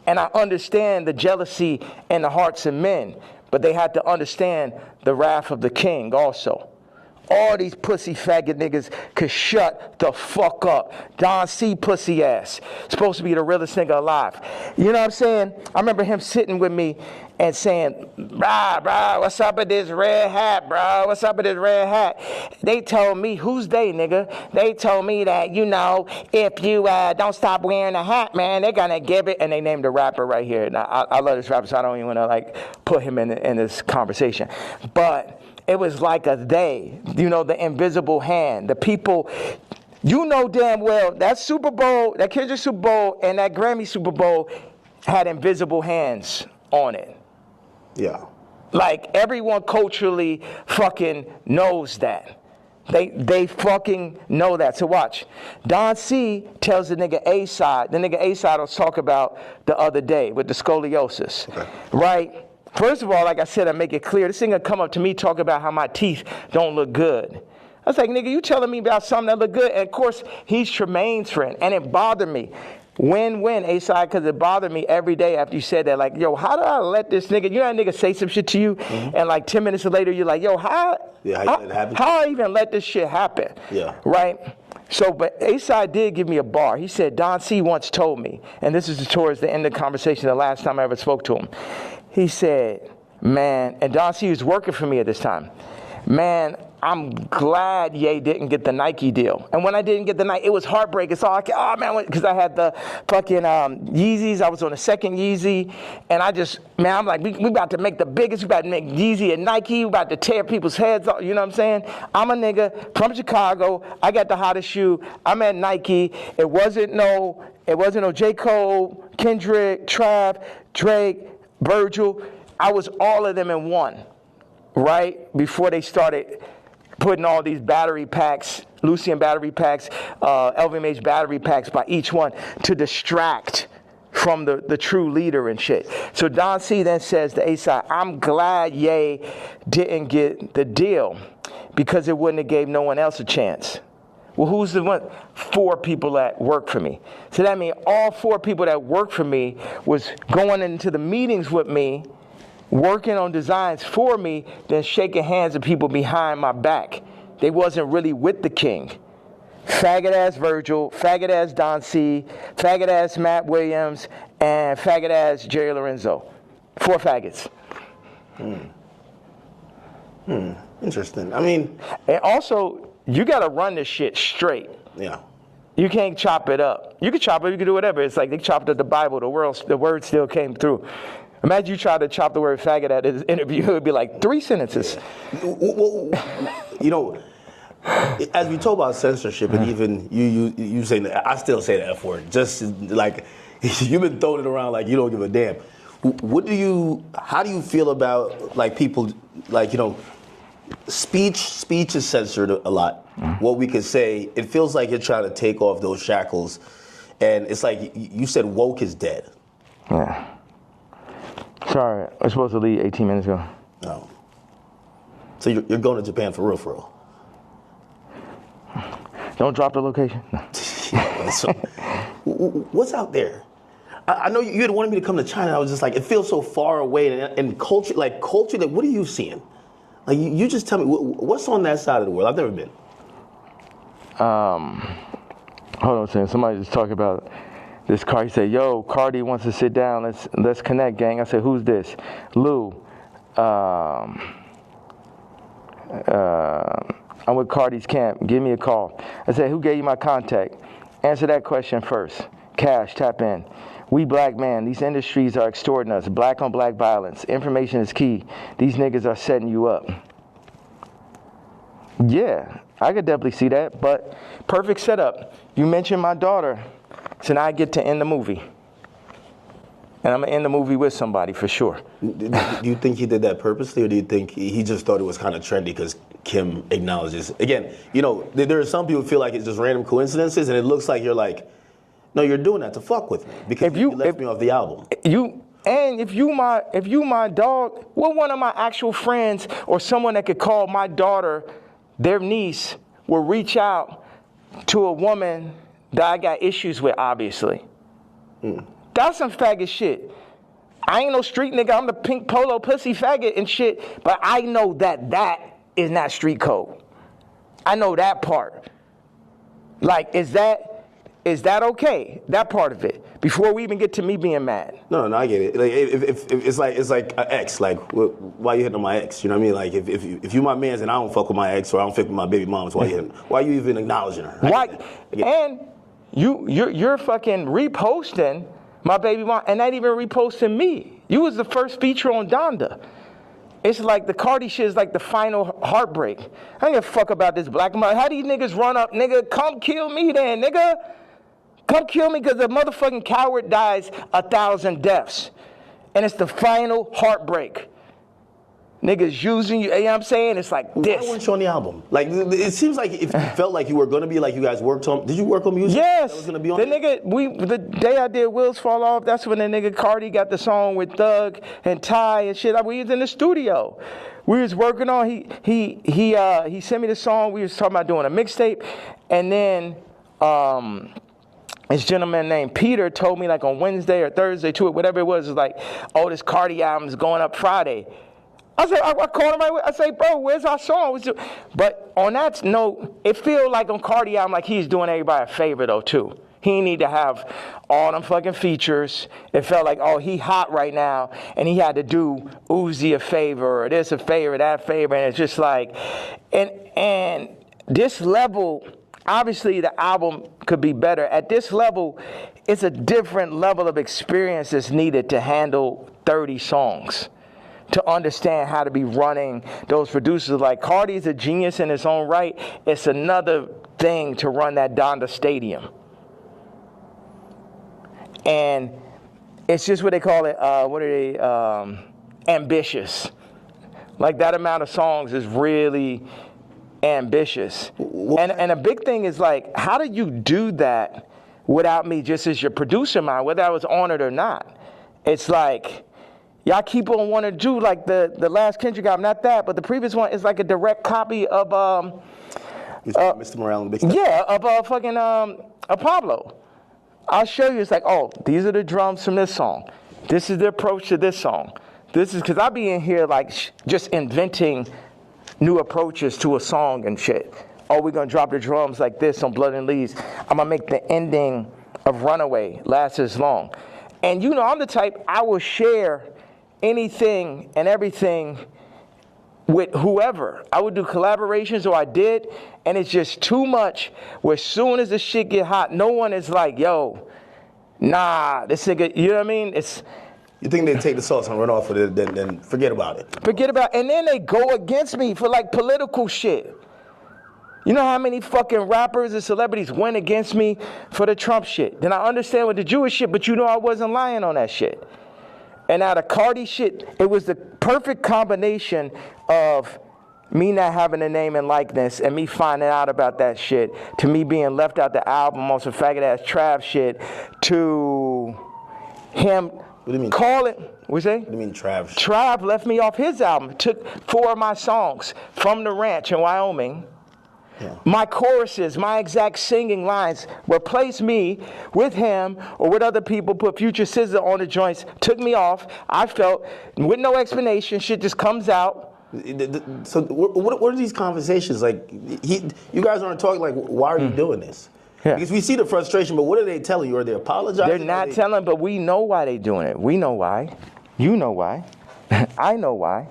And I understand the jealousy in the hearts of men. But they had to understand the wrath of the king also. All these pussy faggot niggas could shut the fuck up. Don C. pussy ass. Supposed to be the realest nigga alive. You know what I'm saying? I remember him sitting with me and saying, brah, what's up with this red hat, bro? What's up with this red hat? They told me, who's they, nigga? They told me that, you know, if you don't stop wearing a hat, man, they're gonna give it. And they named a rapper right here. Now, I love this rapper, so I don't even wanna, like, put him in this conversation. But it was like a they, you know, the invisible hand, the people, you know damn well, that Super Bowl, that Kendrick Super Bowl and that Grammy Super Bowl had invisible hands on it. Yeah. Like, everyone culturally fucking knows that. They fucking know that. So watch. Don C tells the nigga A-Side. The nigga A-Side was talk about the other day with the scoliosis. Okay. Right? First of all, like I said, I make it clear. This nigga come up to me talk about how my teeth don't look good. I was like, nigga, you telling me about something that look good? And of course, he's Tremaine's friend. And it bothered me. When, A-Side, because it bothered me every day after you said that. Like, yo, how do I let this nigga, you know that nigga say some shit to you, and like 10 minutes later, you're like, yo, how I even let this shit happen? Yeah. Right? So, but A-Side did give me a bar. He said, Don C once told me, and this is towards the end of the conversation, the last time I ever spoke to him. He said, man, and Don C was working for me at this time. Man, I'm glad Ye didn't get the Nike deal. And when I didn't get the Nike, it was heartbreaking. So because I had the fucking Yeezys. I was on the second Yeezy. And I'm like, we about to make the biggest. We about to make Yeezy and Nike. We about to tear people's heads off. You know what I'm saying? I'm a nigga from Chicago. I got the hottest shoe. I'm at Nike. It wasn't no J. Cole, Kendrick, Trav, Drake, Virgil. I was all of them in one, right? Before they started putting all these battery packs, Lucian battery packs, LVMH battery packs by each one to distract from the true leader and shit. So Don C then says to A-Side, I'm glad Ye didn't get the deal because it wouldn't have gave no one else a chance. Well, who's the one? 4 people that work for me. So that means all 4 people that work for me was going into the meetings with me, working on designs for me, then shaking hands with people behind my back. They wasn't really with the king. Faggot ass Virgil, faggot ass Don C, faggot ass Matt Williams, and faggot ass Jerry Lorenzo. 4 faggots. Interesting. I mean, and also, you gotta run this shit straight. Yeah. You can't chop it up. You can chop it, you can do whatever. It's like they chopped up the Bible, the word still came through. Imagine you try to chop the word faggot at his interview, it would be like 3 sentences. Well, you know, as we talk about censorship, and even you saying that, I still say the F word. Just like you've been throwing it around like you don't give a damn. How do you feel about like people like, you know, speech is censored a lot. What we could say, it feels like you're trying to take off those shackles, and it's like you said woke is dead. Yeah. Sorry, I was supposed to leave 18 minutes ago. No. So you're going to Japan for real? Don't drop the location. No. So, what's out there? I know you had wanted me to come to China. I was just like, it feels so far away, and culture, like what are you seeing? Like you just tell me what's on that side of the world. I've never been. Hold on a second. Somebody just talking about this car. He said, "Yo, Cardi wants to sit down. Let's connect, gang." I said, "Who's this?" Lou. I'm with Cardi's camp. Give me a call. I said, "Who gave you my contact?" Answer that question first. Cash, tap in. We black man. These industries are extorting us. Black on black violence. Information is key. These niggas are setting you up. Yeah, I could definitely see that. But perfect setup. You mentioned my daughter. So now I get to end the movie. And I'm going to end the movie with somebody for sure. Do you think he did that purposely, or do you think he just thought it was kind of trendy because Kim acknowledges? Again, you know, there are some people who feel like it's just random coincidences, and it looks like you're like, no, you're doing that to fuck with me because you left me off the album. If you my dog, what one of my actual friends or someone that could call my daughter, their niece, will reach out to a woman that I got issues with, obviously. That's some faggot shit. I ain't no street nigga. I'm the pink polo pussy faggot and shit. But I know that is not street code. I know that part. Like, is that okay? That part of it. Before we even get to me being mad. No, I get it. Like, if it's like an ex. Like, why you hitting on my ex? You know what I mean? Like, if you my man's and I don't fuck with my ex or I don't fuck with my baby moms, why you hitting? Why you even acknowledging her? Why? And you're fucking reposting my baby mom, and not even reposting me. You was the first feature on Donda. It's like the Cardi shit is like the final heartbreak. I don't give a fuck about this black mother. How do you niggas run up, nigga? Come kill me then, nigga. Come kill me because a motherfucking coward dies 1,000 deaths. And it's the final heartbreak. Niggas using you, you know what I'm saying? It's like this. Why weren't you on the album? Like, it seems like if you felt like you were going to be, like you guys worked on, did you work on music? Yes. That was going to be on the nigga, the day I did Wheels Fall Off, that's when the nigga Cardi got the song with Thug and Ty and shit. We was in the studio. We was working on, he sent me the song. We was talking about doing a mixtape. And then, this gentleman named Peter told me like on Wednesday or Thursday to it, whatever it was like, oh, this Cardi album is going up Friday. I said, I called him right away. I say, bro, where's our song? But on that note, it feel like on Cardi album, like he's doing everybody a favor though too. He need to have all them fucking features. It felt like, oh, he hot right now, and he had to do Uzi a favor, or this a favor, that favor, and it's just like, and this level, obviously the album could be better. At this level, it's a different level of experience that's needed to handle 30 songs. To understand how to be running those producers. Like Cardi's a genius in his own right. It's another thing to run that Donda Stadium. And it's just what they call it, ambitious. Like that amount of songs is really ambitious. And a big thing is like, how do you do that without me just as your producer mind, whether I was on it or not? It's like, y'all keep on wanting to do like the last Kendrick album, not that, but the previous one is like a direct copy of Mr. Morale and Big Step? Yeah, of fucking Pablo. I'll show you. It's like, oh, these are the drums from this song. This is the approach to this song. This is because I be in here like just inventing new approaches to a song and shit. Oh, we're gonna drop the drums like this on Blood and Leaves. I'm gonna make the ending of Runaway last as long. And you know, I'm the type, I will share anything and everything with whoever. I would do collaborations, or I did, and it's just too much where as soon as the shit get hot, no one is like, yo, nah, this nigga, you know what I mean? You think they take the sauce and run off with it, then forget about it. And then they go against me for like political shit. You know how many fucking rappers and celebrities went against me for the Trump shit? Then I understand with the Jewish shit, but you know I wasn't lying on that shit. And out of Cardi shit, it was the perfect combination of me not having a name and likeness and me finding out about that shit, to me being left out the album on some faggot-ass Trav shit, to him calling... What you say? What do you mean Trav shit? Trav left me off his album, took 4 of my songs from the ranch in Wyoming. Yeah. My choruses, my exact singing lines, replaced me with him or with other people, put Future Scissor on the joints, took me off. I felt, with no explanation, shit just comes out. So what are these conversations? Like, you guys aren't talking like, why are you doing this? Yeah. Because we see the frustration, but what are they telling you? Are they apologizing? They're not telling, but we know why they're doing it. We know why. You know why. I know why.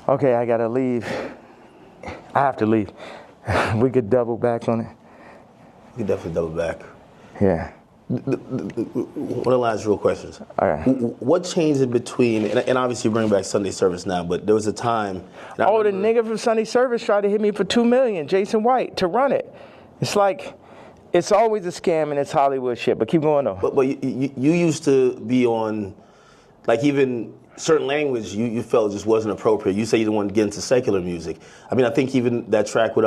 Okay, I gotta leave. I have to leave. We could double back on it. We could definitely double back. Yeah. One of the last real questions. All right. What changed in between, and obviously you bring back Sunday service now, but there was a time. The nigga from Sunday service tried to hit me for $2 million, Jason White, to run it. It's like, it's always a scam and it's Hollywood shit, but keep going though. But you used to be on, like even certain language you felt just wasn't appropriate. You say you didn't want to get into secular music. I mean, I think even that track with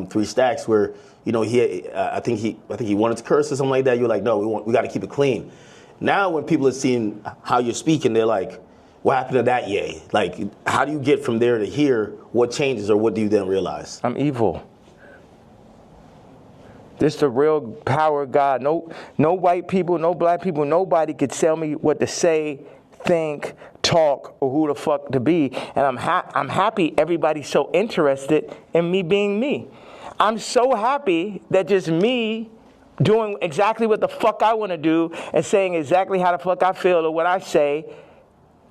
3 Stacks where, you know, I think he wanted to curse or something like that. You're like, no, we got to keep it clean. Now when people are seeing how you're speaking, they're like, what happened to that yay? Like, how do you get from there to here? What changes, or what do you then realize? I'm evil. This the real power of God. No white people, no black people, nobody could tell me what to say, think, talk, or who the fuck to be. And I'm happy everybody's so interested in me being me. I'm so happy that just me doing exactly what the fuck I want to do and saying exactly how the fuck I feel or what I say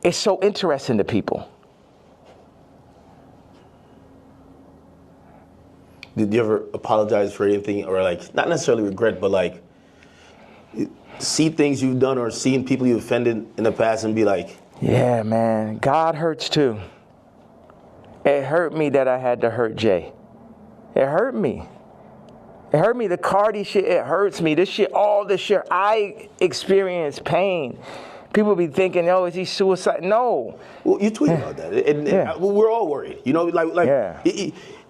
is so interesting to people. Did you ever apologize for anything, or like, not necessarily regret, but like see things you've done or seen people you offended in the past and be like, yeah, man, God hurts too. It hurt me that I had to hurt Jay. It hurt me. It hurt me. The Cardi shit, it hurts me. This shit, all this shit, I experience pain. People be thinking, oh, is he suicide? No. Well, you tweet about that. And we're all worried. You know, like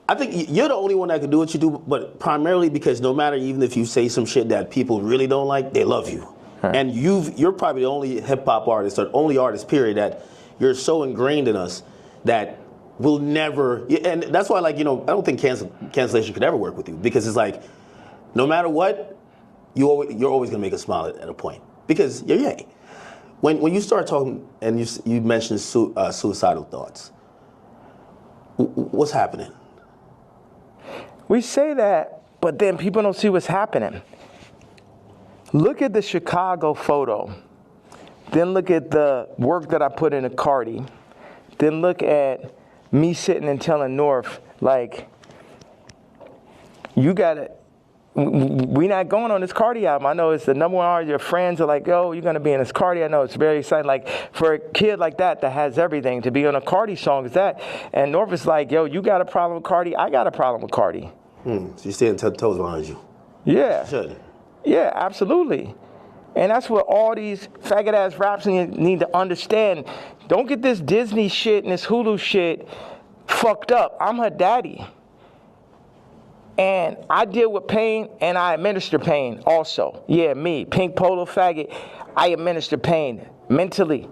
I think you're the only one that can do what you do, but primarily because no matter even if you say some shit that people really don't like, they love you. And you're probably the only hip-hop artist or only artist, period, that you're so ingrained in us that will never, and that's why, like, you know, I don't think cancellation could ever work with you, because it's like, no matter what, you're always gonna make us smile at a point, because you're Ye. When you start talking and you mentioned suicidal thoughts, what's happening? We say that, but then people don't see what's happening. Look at the Chicago photo, then look at the work that I put into Cardi, then look at me sitting and telling North, like, you gotta, we not going on this Cardi album. I know it's the #1 artist. Your friends are like, yo, you're gonna be in this Cardi. I know it's very exciting. Like, for a kid like that has everything, to be on a Cardi song is that. And North is like, yo, you got a problem with Cardi? I got a problem with Cardi. So you're standing toes behind you. Yeah. You should. Yeah, absolutely. And that's what all these faggot-ass raps need to understand. Don't get this Disney shit and this Hulu shit fucked up. I'm her daddy. And I deal with pain, and I administer pain also. Yeah, me, pink polo faggot, I administer pain mentally.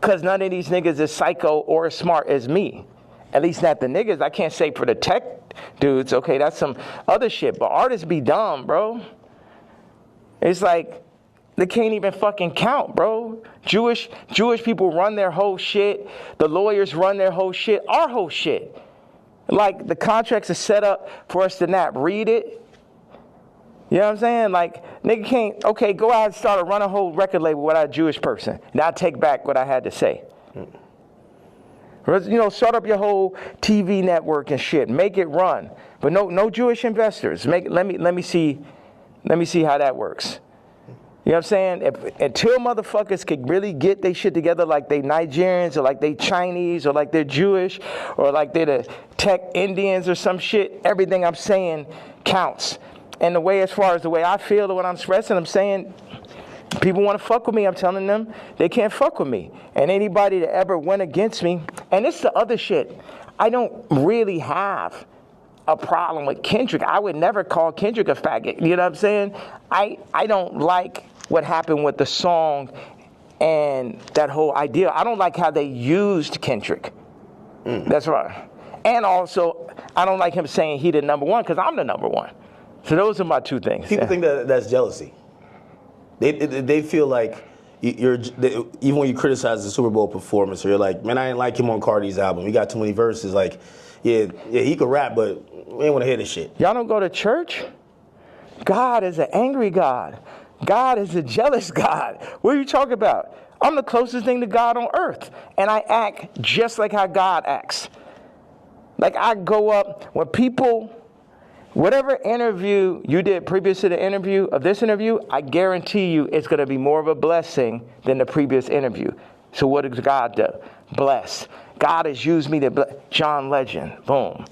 Because none of these niggas is psycho or as smart as me. At least not the niggas. I can't say for the tech dudes. Okay, that's some other shit. But artists be dumb, bro. It's like, they can't even fucking count, bro. Jewish people run their whole shit. The lawyers run their whole shit. Our whole shit. Like, the contracts are set up for us to not read it. You know what I'm saying? Like, nigga can't, okay, go out and start run a whole record label without a Jewish person. Now take back what I had to say. You know, start up your whole TV network and shit. Make it run. But no Jewish investors. Let me see how that works. You know what I'm saying? Until motherfuckers could really get their shit together, like they Nigerians or like they Chinese or like they're Jewish or like they're the tech Indians or some shit, everything I'm saying counts. And the way, as far as the way I feel or what I'm expressing, I'm saying, people want to fuck with me, I'm telling them they can't fuck with me. And anybody that ever went against me, and it's the other shit, I don't really have a problem with Kendrick. I would never call Kendrick a faggot. You know what I'm saying? I don't like what happened with the song and that whole idea. I don't like how they used Kendrick. That's right. And also, I don't like him saying he the #1 because I'm the #1. So those are my two things. People think that's jealousy. They feel like even when you criticize the Super Bowl performance, or you're like, man, I didn't like him on Cardi's album. He got too many verses. Like, yeah, he could rap, but we ain't want to hear this shit. Y'all don't go to church? God is an angry God. God is a jealous God. What are you talking about? I'm the closest thing to God on earth. And I act just like how God acts. Like, I go up, when people, whatever interview you did previous to the interview of this interview, I guarantee you it's going to be more of a blessing than the previous interview. So what does God do? Bless. God has used me to bless. John Legend, boom.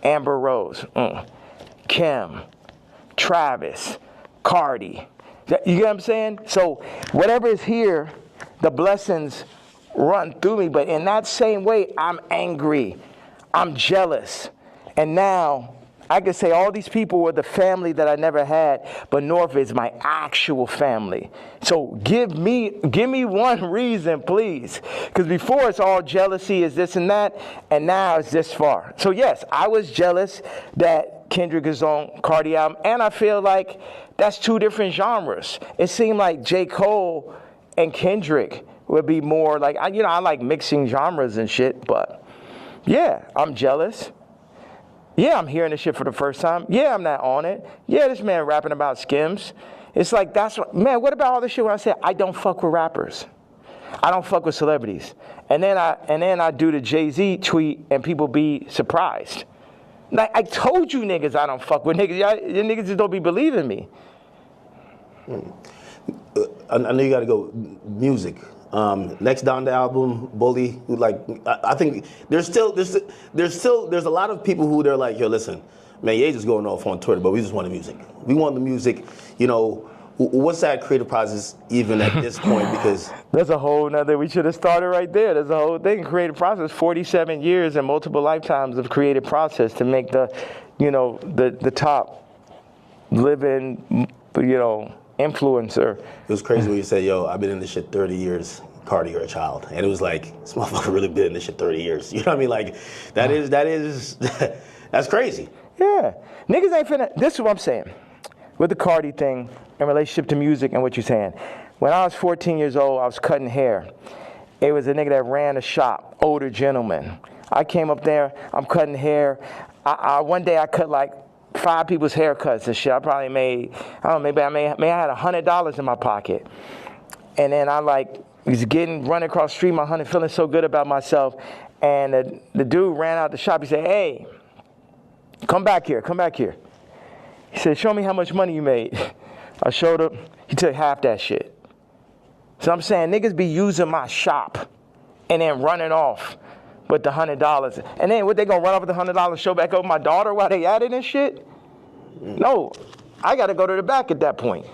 Amber Rose, Kim, Travis, Cardi. You get what I'm saying? So whatever is here, the blessings run through me. But in that same way, I'm angry. I'm jealous. And now I could say all these people were the family that I never had, but North is my actual family. So give me one reason, please. Because before it's all jealousy, is this and that, and now it's this far. So yes, I was jealous that Kendrick is on Cardi album, and I feel like that's two different genres. It seemed like J. Cole and Kendrick would be more like, I like mixing genres and shit, but yeah, I'm jealous. Yeah, I'm hearing this shit for the first time. Yeah, I'm not on it. Yeah, this man rapping about Skims. It's like, what about all this shit when I say I don't fuck with rappers? I don't fuck with celebrities. And then I do the Jay-Z tweet and people be surprised. Like, I told you niggas I don't fuck with niggas. You niggas just don't be believing me. I know you got to go music. Next Donda album, Bully. Like, I think there's a lot of people who they're like, yo, listen, man, Ye just going off on Twitter, but we just want the music. We want the music. You know, what's that creative process even at this point? Because there's a whole nother. We should have started right there. There's a whole thing. Creative process. 47 years and multiple lifetimes of creative process to make the, you know, the top living, you know, influencer. It was crazy when you said, yo, I've been in this shit 30 years. Cardi, you're a child. And it was like, this motherfucker really been in this shit 30 years. You know what I mean? Like, that's crazy. Yeah. Niggas ain't finna, this is what I'm saying. With the Cardi thing in relationship to music and what you're saying. When I was 14 years old, I was cutting hair. It was a nigga that ran a shop, older gentleman. I came up there, I'm cutting hair. One day I cut like 5 people's haircuts and shit. I probably made, I don't know, maybe I had $100 in my pocket. And then I like was running across the street, my honey, feeling so good about myself. And the dude ran out the shop. He said, hey, come back here. He said, show me how much money you made. I showed him. He took half that shit. So I'm saying niggas be using my shop and then running off with the $100. And then what, they gonna run off with the $100, show back over my daughter while they at it and shit? No, I gotta go to the back at that point.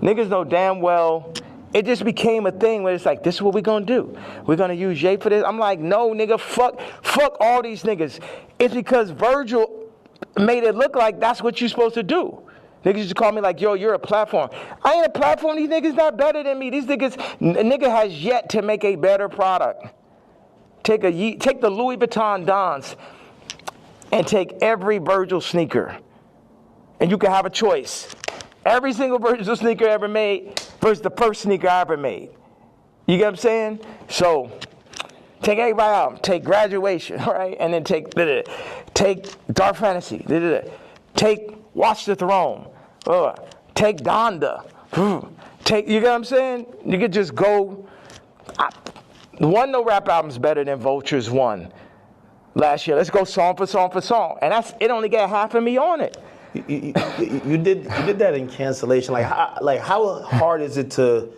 Niggas know damn well, it just became a thing where it's like, this is what we gonna do. We're gonna use Jay for this. I'm like, no, nigga, fuck all these niggas. It's because Virgil made it look like that's what you're supposed to do. Niggas used to call me like, yo, you're a platform. I ain't a platform. These niggas not better than me. These niggas, a nigga has yet to make a better product. Take the Louis Vuitton Dons and take every Virgil sneaker. And you can have a choice. Every single Virgil sneaker ever made versus the first sneaker I ever made. You get what I'm saying? So, take everybody out. Take Graduation, right? And then take Dark Fantasy. Take Watch the Throne. Take Donda. You get what I'm saying? You could just go. No rap album's better than Vulture's one last year. Let's go song for song for song. And it only got half of me on it. You did that in Cancellation. Like how hard is it to,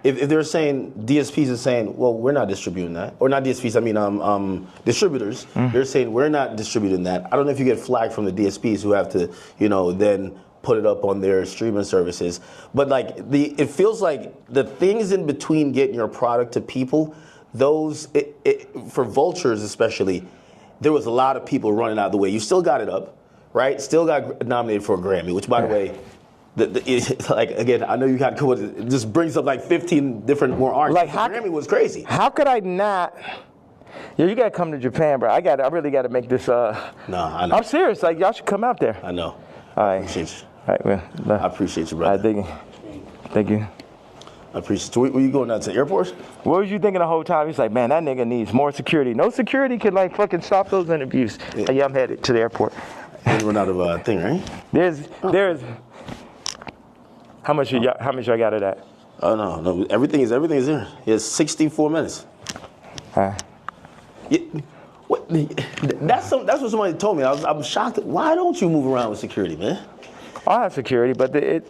if they're saying, DSPs are saying, well, we're not distributing that. Or not DSPs, I mean distributors. They're saying we're not distributing that. I don't know if you get flagged from the DSPs who have to, then put it up on their streaming services. But like it feels like the things in between getting your product to people, those, for Vultures especially, there was a lot of people running out of the way. You still got it up, right? Still got nominated for a Grammy, which, by the way, like, again, I know you got cool. It just brings up like 15 different more artists. Like, Grammy was crazy. How could I not? Yo, you gotta come to Japan, bro. I really gotta make this. No, I know. I'm serious. Like, y'all should come out there. I know. All right. I appreciate you. All right, man. I appreciate you, brother. All right, thank you. I appreciate you. Were you going out to the airport? What was you thinking the whole time? He's like, man, that nigga needs more security. No security could like fucking stop those interviews. Yeah, I'm headed to the airport. You run out of thing, right? There's. How much I got of that? Oh no, everything is there. It's 64 minutes. Yeah, that's what somebody told me. I'm shocked. Why don't you move around with security, man? I have security, but I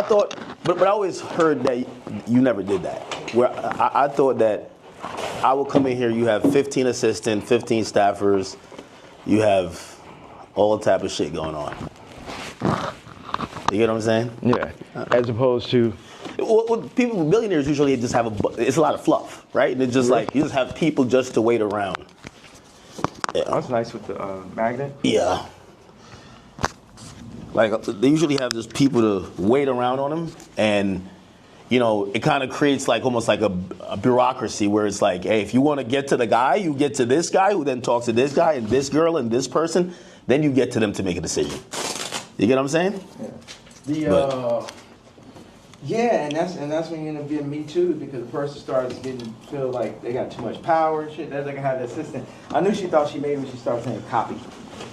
thought, but I always heard that you never did that. Where I thought that I would come in here, you have 15 assistants, 15 staffers, you have all type of shit going on. You get what I'm saying? Yeah. As opposed to, well, people, millionaires usually just have it's a lot of fluff, right? And it's just like you just have people just to wait around. Yeah. That's nice with the magnet. Yeah. Like they usually have just people to wait around on them, and it kind of creates like almost like a bureaucracy where it's like, hey, if you want to get to the guy, you get to this guy who then talks to this guy and this girl and this person, then you get to them to make a decision. You get what I'm saying? Yeah. Yeah, and that's when you end up getting Me Too, because the person starts feel like they got too much power and shit. That's like I had the assistant. I knew she thought she made when she started saying copy.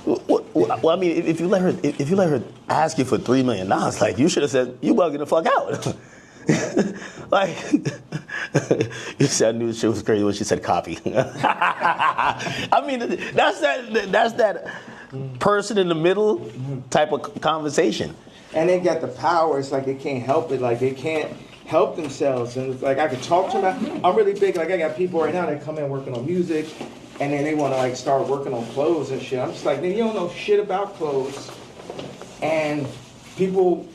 Well, I mean, if you let her ask you for $3 million, like you should have said, you bugging the fuck out. Like you said, I knew shit was crazy when she said copy. I mean, that's that person in the middle type of conversation. and they got the power. It's like they can't help it. Like they can't help themselves. And it's like I could talk to them. I'm really big. Like I got people right now that come in working on music, and then they want to like start working on clothes and shit. I'm just like, you don't know shit about clothes, and people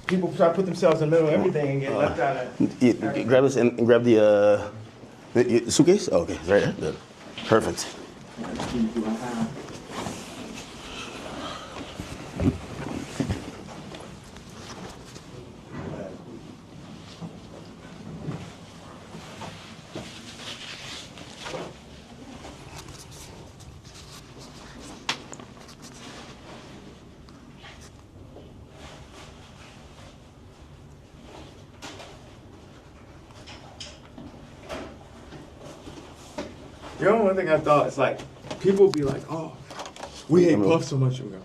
try to put themselves in the middle of everything and get left out of. Grab this and grab the suitcase. Oh, okay, it's right there. Good. Perfect. The only one thing I thought is like, people be like, oh, we hate Puff so much. We go,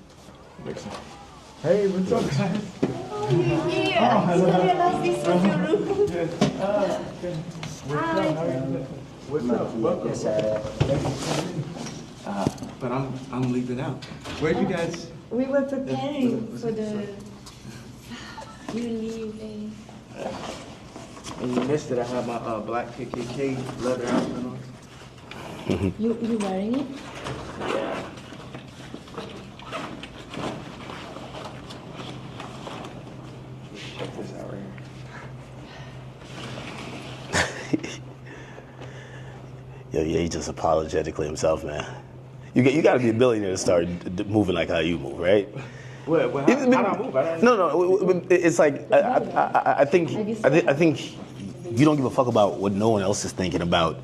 hey, what's up, guys? Oh, you're here. I realized this was your room. What's up? Welcome. But I'm leaving out. Where'd you guys? We were preparing for the. You leave. And you missed it. I have my black KKK leather outfit on. You wearing it? Yeah. Check this out right here. Yo, yeah, he's just apologetically himself, man. You got to be a billionaire to start moving like how you move, right? Well, how do I move? I don't No. It's like I think you don't give a fuck about what no one else is thinking about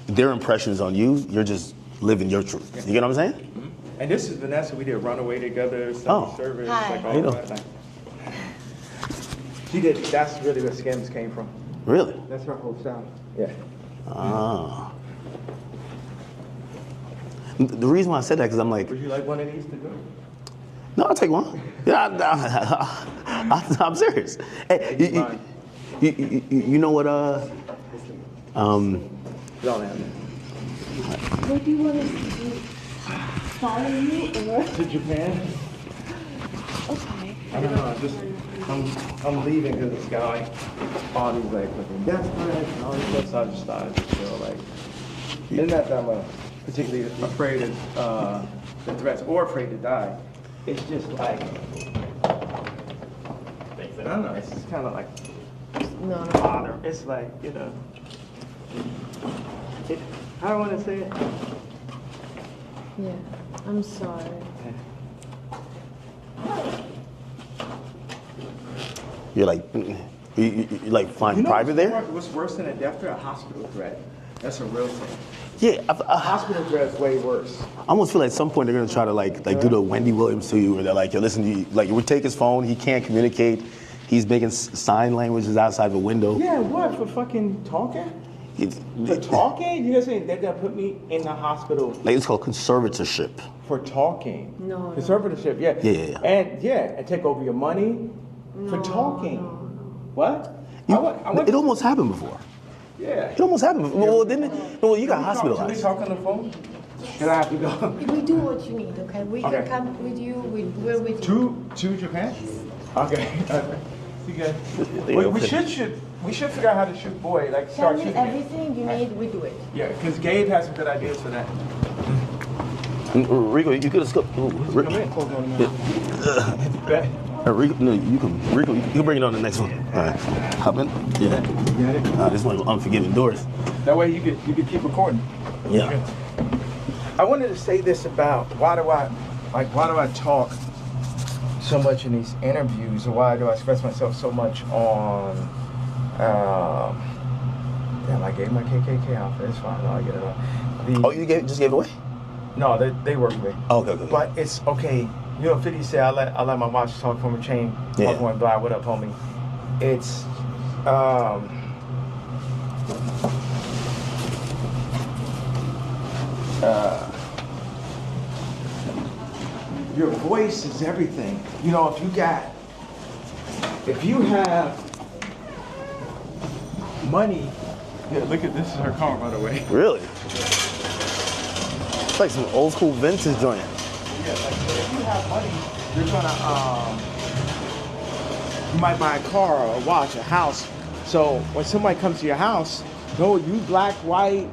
their impressions on you. You're just living your truth. You get what I'm saying? Mm-hmm. And this is Vanessa. We did Runaway together, Sunday service, Hi. like How all you that. doing? She did. That's really where Skims came from. Really? That's her whole style. Yeah. Ah. The reason why I said that because I'm like, Would you like one of these to go? no, I'll take one. Yeah, I'm serious. Hey, you know what? Don't have it. What do you want us to do? Follow you or? To Japan? Okay. I don't know. I'm leaving because it's got like all these like fucking death threats and all this stuff. So I just thought I'd just feel like, and not that I'm particularly afraid of the threats or afraid to die. It's just like, I don't know. It's just kind of like No. honor. It's like, you know, I don't want to say it. Yeah. I'm sorry. You're like, you like find private there? What's worse than a death threat? A hospital threat. That's a real thing. Yeah, A hospital threat is way worse. I almost feel like at some point they're gonna try to like do the Wendy Williams to you, where they're like, yo, listen, like we take his phone, he can't communicate, he's making sign languages outside the window. Yeah, what, for fucking talking? For talking? You guys saying they're gonna put me in the hospital Like it's called conservatorship. for talking? No. Conservatorship, yeah. Yeah. And take over your money for talking. What? It almost happened before. Yeah. It almost happened before. Well, didn't it? No, well, you got Can we hospitalized. talk on the phone? Can I have to go? We do what you need, okay? We Okay. can come with you. We're with you. To Japan? Okay. See you guys. Yeah, We should figure out how to shoot boy. Like Tell start me shooting. everything you need. We do it. Yeah, because Gabe has some good ideas for that. Rico, you could have skipped. Come in. Rico, no, you can bring it on the next one. All right, hop in. Yeah. You got it? This one unforgiving doors. That way you could keep recording. Yeah. I wanted to say this about why do I talk so much in these interviews, or why do I express myself so much on damn, I gave my KKK outfit. It's fine. I'll get it on. You just gave it away? No, they work with me. Oh, okay. But it's okay. You know, 50 said I let my watch talk from a chain. Yeah. I'm going blind. What up, homie? It's your voice is everything. You know, if you have money. Yeah, look at this is her car, by the way. Really? It's like some old school vintage joint. Yeah, like if you have money, you're gonna You might buy a car or a watch, a house. So when somebody comes to your house, no, you black, white,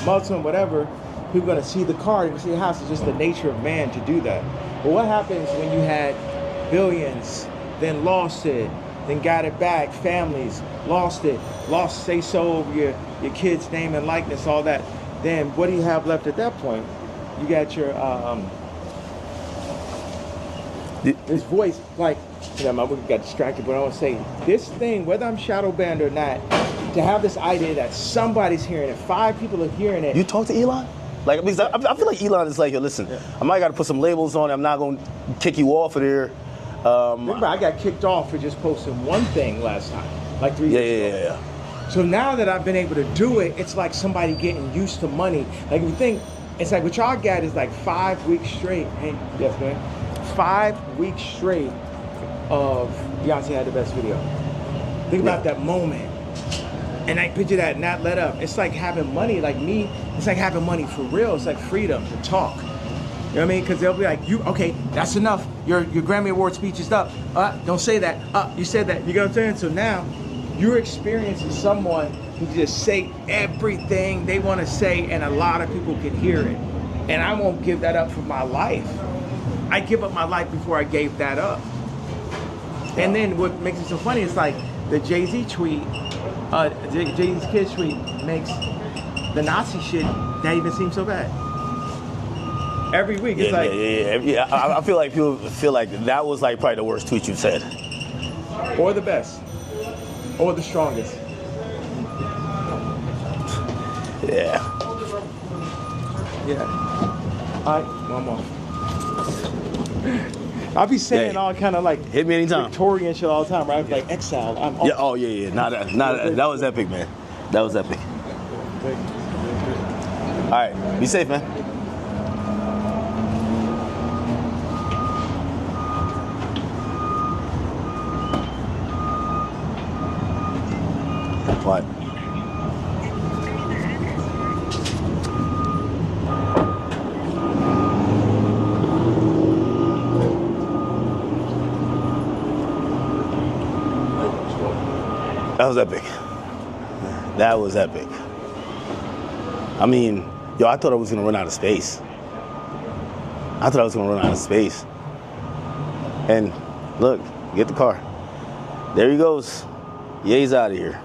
Muslim, whatever, people are gonna see the car, they're gonna see the house. It's just the nature of man to do that. But what happens when you had billions, then lost it, then got it back, families, lost it, lost say-so over your kid's name and likeness, all that. Then what do you have left at that point? You got your, this voice, like, you know, we got distracted, but I want to say, this thing, whether I'm shadow banned or not, to have this idea that somebody's hearing it, 5 people are hearing it. You talk to Elon? Like, because I feel like Elon is like, yo, listen, I might got to put some labels on it. I'm not going to kick you off of there. Remember, I got kicked off for just posting one thing last time, like 3 years ago. Yeah. So now that I've been able to do it, it's like somebody getting used to money. Like, if you think, it's like what y'all got is like 5 weeks straight. Hey, yes, man. 5 weeks straight of Beyonce had the best video. Think about that moment. And I picture that not let up. It's like having money, like me, it's like having money for real. It's like freedom to talk. You know what I mean? Because they'll be like, okay, that's enough. Your Grammy Award speech is up. Don't say that. You said that. You know what I'm saying? So now you're experiencing someone who just say everything they want to say, and a lot of people can hear it. And I won't give that up for my life. I give up my life before I gave that up. And then what makes it so funny is like the Jay-Z tweet, Jay-Z's kid tweet makes the Nazi shit not even seem so bad. Every week it's I feel like people feel like that was like probably the worst tweet you've said. Or the best. Or the strongest. Yeah. All right, one more. I'll be saying all kind of like hit me anytime. Victorian shit all the time, right? Like exile. Yeah. That was epic, man. That was epic. All right, be safe, man. What? That was epic. That was epic. I mean, yo, I thought I was gonna run out of space. And look, get the car. There he goes. Ye's out of here.